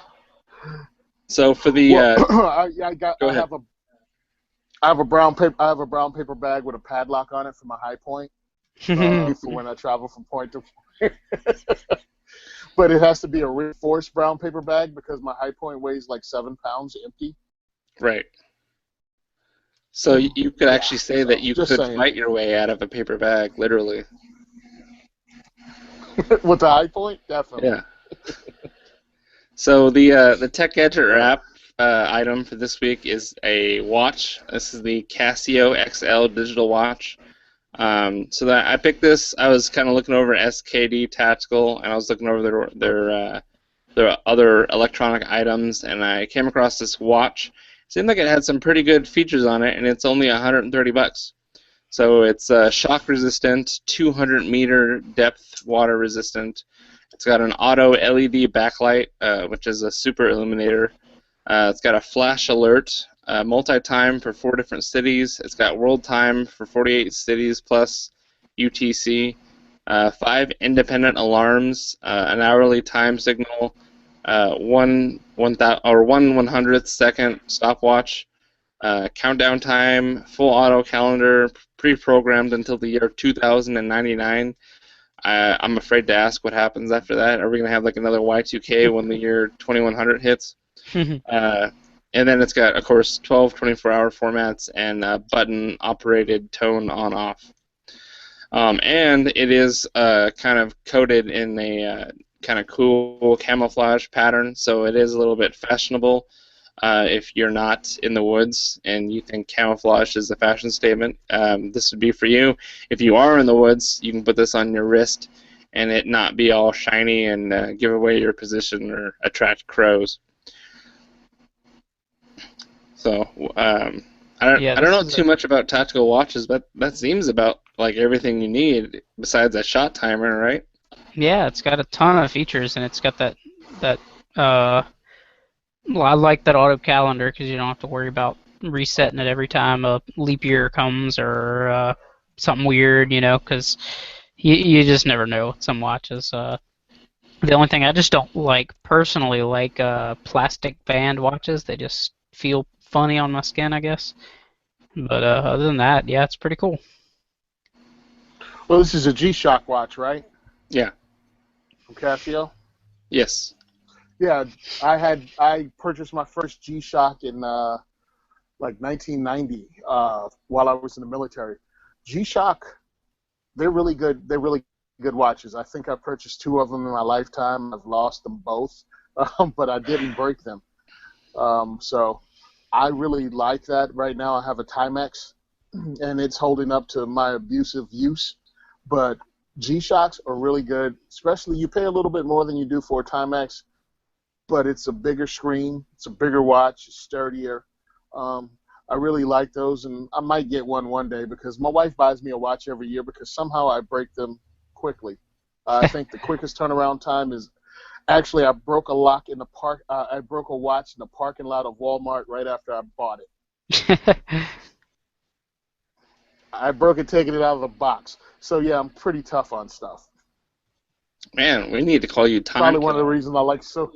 So for the go ahead. I have a brown paper bag with a padlock on it for my high point for when I travel from point to point. But it has to be a reinforced brown paper bag because my high point weighs like 7 pounds empty. Right. So you could actually say that you could fight your way out of a paper bag, literally. With the high point? Definitely. Yeah. So the Tech Gadget Wrap item for this week is a watch. This is the Casio XL digital watch. So that I picked this, I was kind of looking over SKD Tactical, and I was looking over their other electronic items, and I came across this watch. It seemed like it had some pretty good features on it, and it's only $130. So it's shock resistant, 200-meter depth water resistant. It's got an auto LED backlight, which is a super illuminator. It's got a flash alert, multi-time for 4 different cities. It's got world time for 48 cities plus UTC. 5 independent alarms, an hourly time signal, one 1/100th second stopwatch, countdown time, full auto calendar, pre-programmed until the year 2099. I'm afraid to ask what happens after that. Are we going to have like another Y2K when the year 2100 hits? And then it's got, of course, 12 24-hour formats and button-operated tone on-off. And it is kind of coated in a kind of cool camouflage pattern, so it is a little bit fashionable. If you're not in the woods and you think camouflage is a fashion statement, this would be for you. If you are in the woods, you can put this on your wrist and it not be all shiny and give away your position or attract crows. So I don't know too much about tactical watches, but that seems about like everything you need besides a shot timer, right? Yeah, it's got a ton of features, and it's got that I like that auto calendar because you don't have to worry about resetting it every time a leap year comes or something weird, because you just never know with some watches. The only thing I just don't personally like plastic band watches. They just feel funny on my skin, I guess. But other than that, yeah, it's pretty cool. Well, this is a G-Shock watch, right? Yeah. From Casio? Yes. Yeah, I purchased my first G-Shock in 1990 while I was in the military. G-Shock, they're really good. They're really good watches. I think I purchased 2 of them in my lifetime. I've lost them both, but I didn't break them. So I really like that. Right now I have a Timex, and it's holding up to my abusive use. But G-Shocks are really good, especially you pay a little bit more than you do for a Timex, but it's a bigger screen, it's a bigger watch, it's sturdier. I really like those, and I might get one day because my wife buys me a watch every year because somehow I break them quickly. I think the quickest turnaround time is actually I broke a lock in the park. I broke a watch in the parking lot of Walmart right after I bought it. I broke it taking it out of the box. So yeah, I'm pretty tough on stuff. Man, we need to call you Time Probably one of the reasons I like so.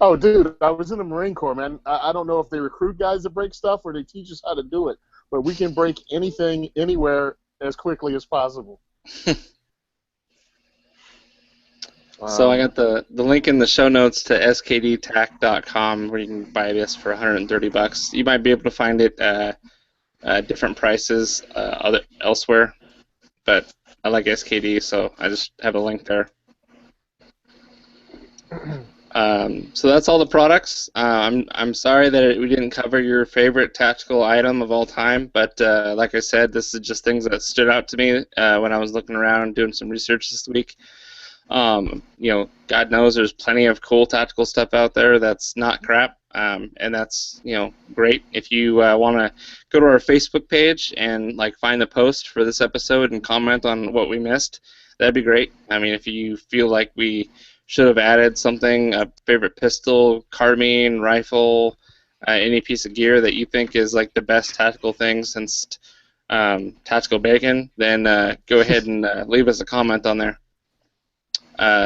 Oh, dude, I was in the Marine Corps, man. I don't know if they recruit guys to break stuff or they teach us how to do it, but we can break anything, anywhere, as quickly as possible. So I got the link in the show notes to skdtac.com where you can buy this for $130. You might be able to find it different prices elsewhere, but I like SKD, so I just have a link there. So that's all the products. I'm sorry that we didn't cover your favorite tactical item of all time, but like I said, this is just things that stood out to me when I was looking around and doing some research this week. God knows there's plenty of cool tactical stuff out there that's not crap, and that's great. If you want to go to our Facebook page and find the post for this episode and comment on what we missed, that'd be great. I mean, if you feel like we should have added something, a favorite pistol, carbine, rifle, any piece of gear that you think is the best tactical thing since tactical bacon, then go ahead and leave us a comment on there.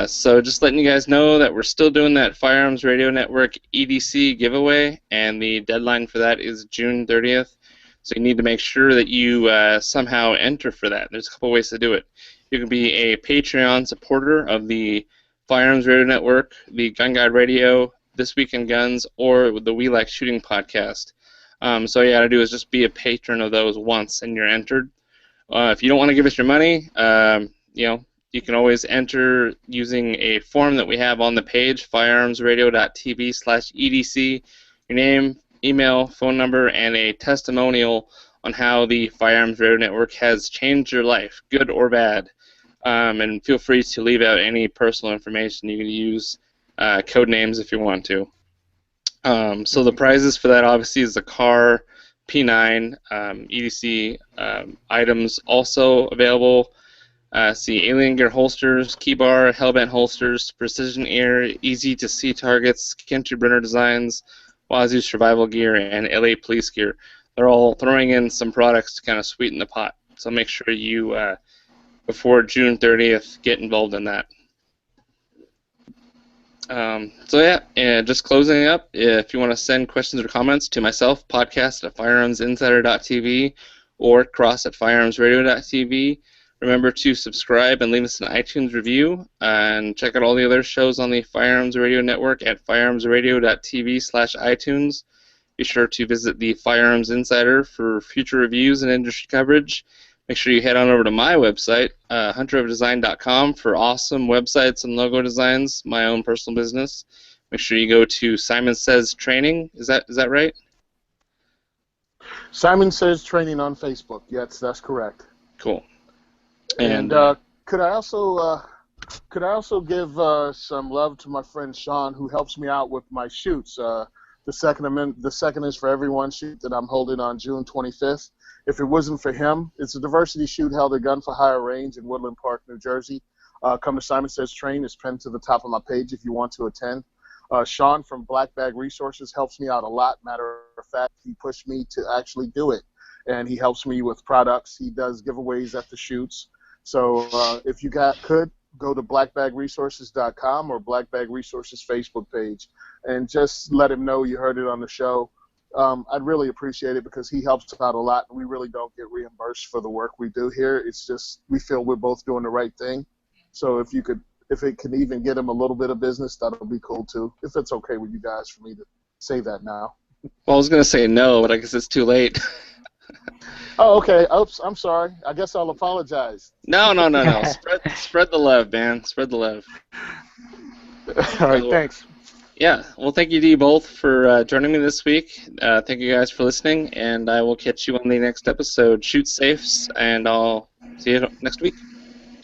So just letting you guys know that we're still doing that Firearms Radio Network EDC giveaway, and the deadline for that is June 30th. So you need to make sure that you somehow enter for that. There's a couple ways to do it. You can be a Patreon supporter of the Firearms Radio Network, the Gun Guide Radio, This Week in Guns, or the We Like Shooting podcast. So all you got to do is just be a patron of those once, and you're entered. If you don't want to give us your money, you can always enter using a form that we have on the page, firearmsradio.tv/EDC, your name, email, phone number, and a testimonial on how the Firearms Radio Network has changed your life, good or bad. And feel free to leave out any personal information. You can use code names if you want to. So the prizes for that obviously is the car, P9, EDC items also available. See Alien Gear holsters, Keybar, Hellbent holsters, Precision Ear, easy to see targets, Kentry Brenner designs, Wazoo survival gear, and LA police gear. They're all throwing in some products to kind of sweeten the pot. So make sure you, before June 30th, get involved in that. Just closing up, if you want to send questions or comments to myself, podcast@firearmsinsider.tv or cross@firearmsradio.tv. Remember to subscribe and leave us an iTunes review, and check out all the other shows on the Firearms Radio Network at firearmsradio.tv/iTunes. Be sure to visit the Firearms Insider for future reviews and industry coverage. Make sure you head on over to my website, hunterofdesign.com, for awesome websites and logo designs, my own personal business. Make sure you go to Simon Says Training. Is that right? Simon Says Training on Facebook. Yes, that's correct. Cool. And could I also give some love to my friend Sean, who helps me out with my shoots. The second is for everyone shoot that I'm holding on June 25th. If it wasn't for him, it's a diversity shoot held at Gun for Hire Range in Woodland Park, New Jersey. Come to Simon Says Train. It's pinned to the top of my page if you want to attend. Sean from Black Bag Resources helps me out a lot. Matter of fact, he pushed me to actually do it. And he helps me with products. He does giveaways at the shoots. So if you could, go to blackbagresources.com or Black Bag Resources Facebook page and just let him know you heard it on the show. I'd really appreciate it because he helps out a lot. We really don't get reimbursed for the work we do here. It's just we feel we're both doing the right thing. So if it can even get him a little bit of business, that'll be cool too. If it's okay with you guys for me to say that now. Well, I was going to say no, but I guess it's too late. Oh, okay. Oops, I'm sorry. I guess I'll apologize. No. Spread the love, man. Spread the love. All right, thanks. Yeah, well, thank you to you both for joining me this week. Thank you guys for listening, and I will catch you on the next episode. Shoot safes, and I'll see you next week.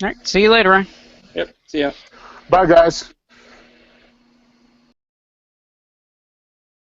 All right, see you later, Ryan. Yep, see ya. Bye, guys.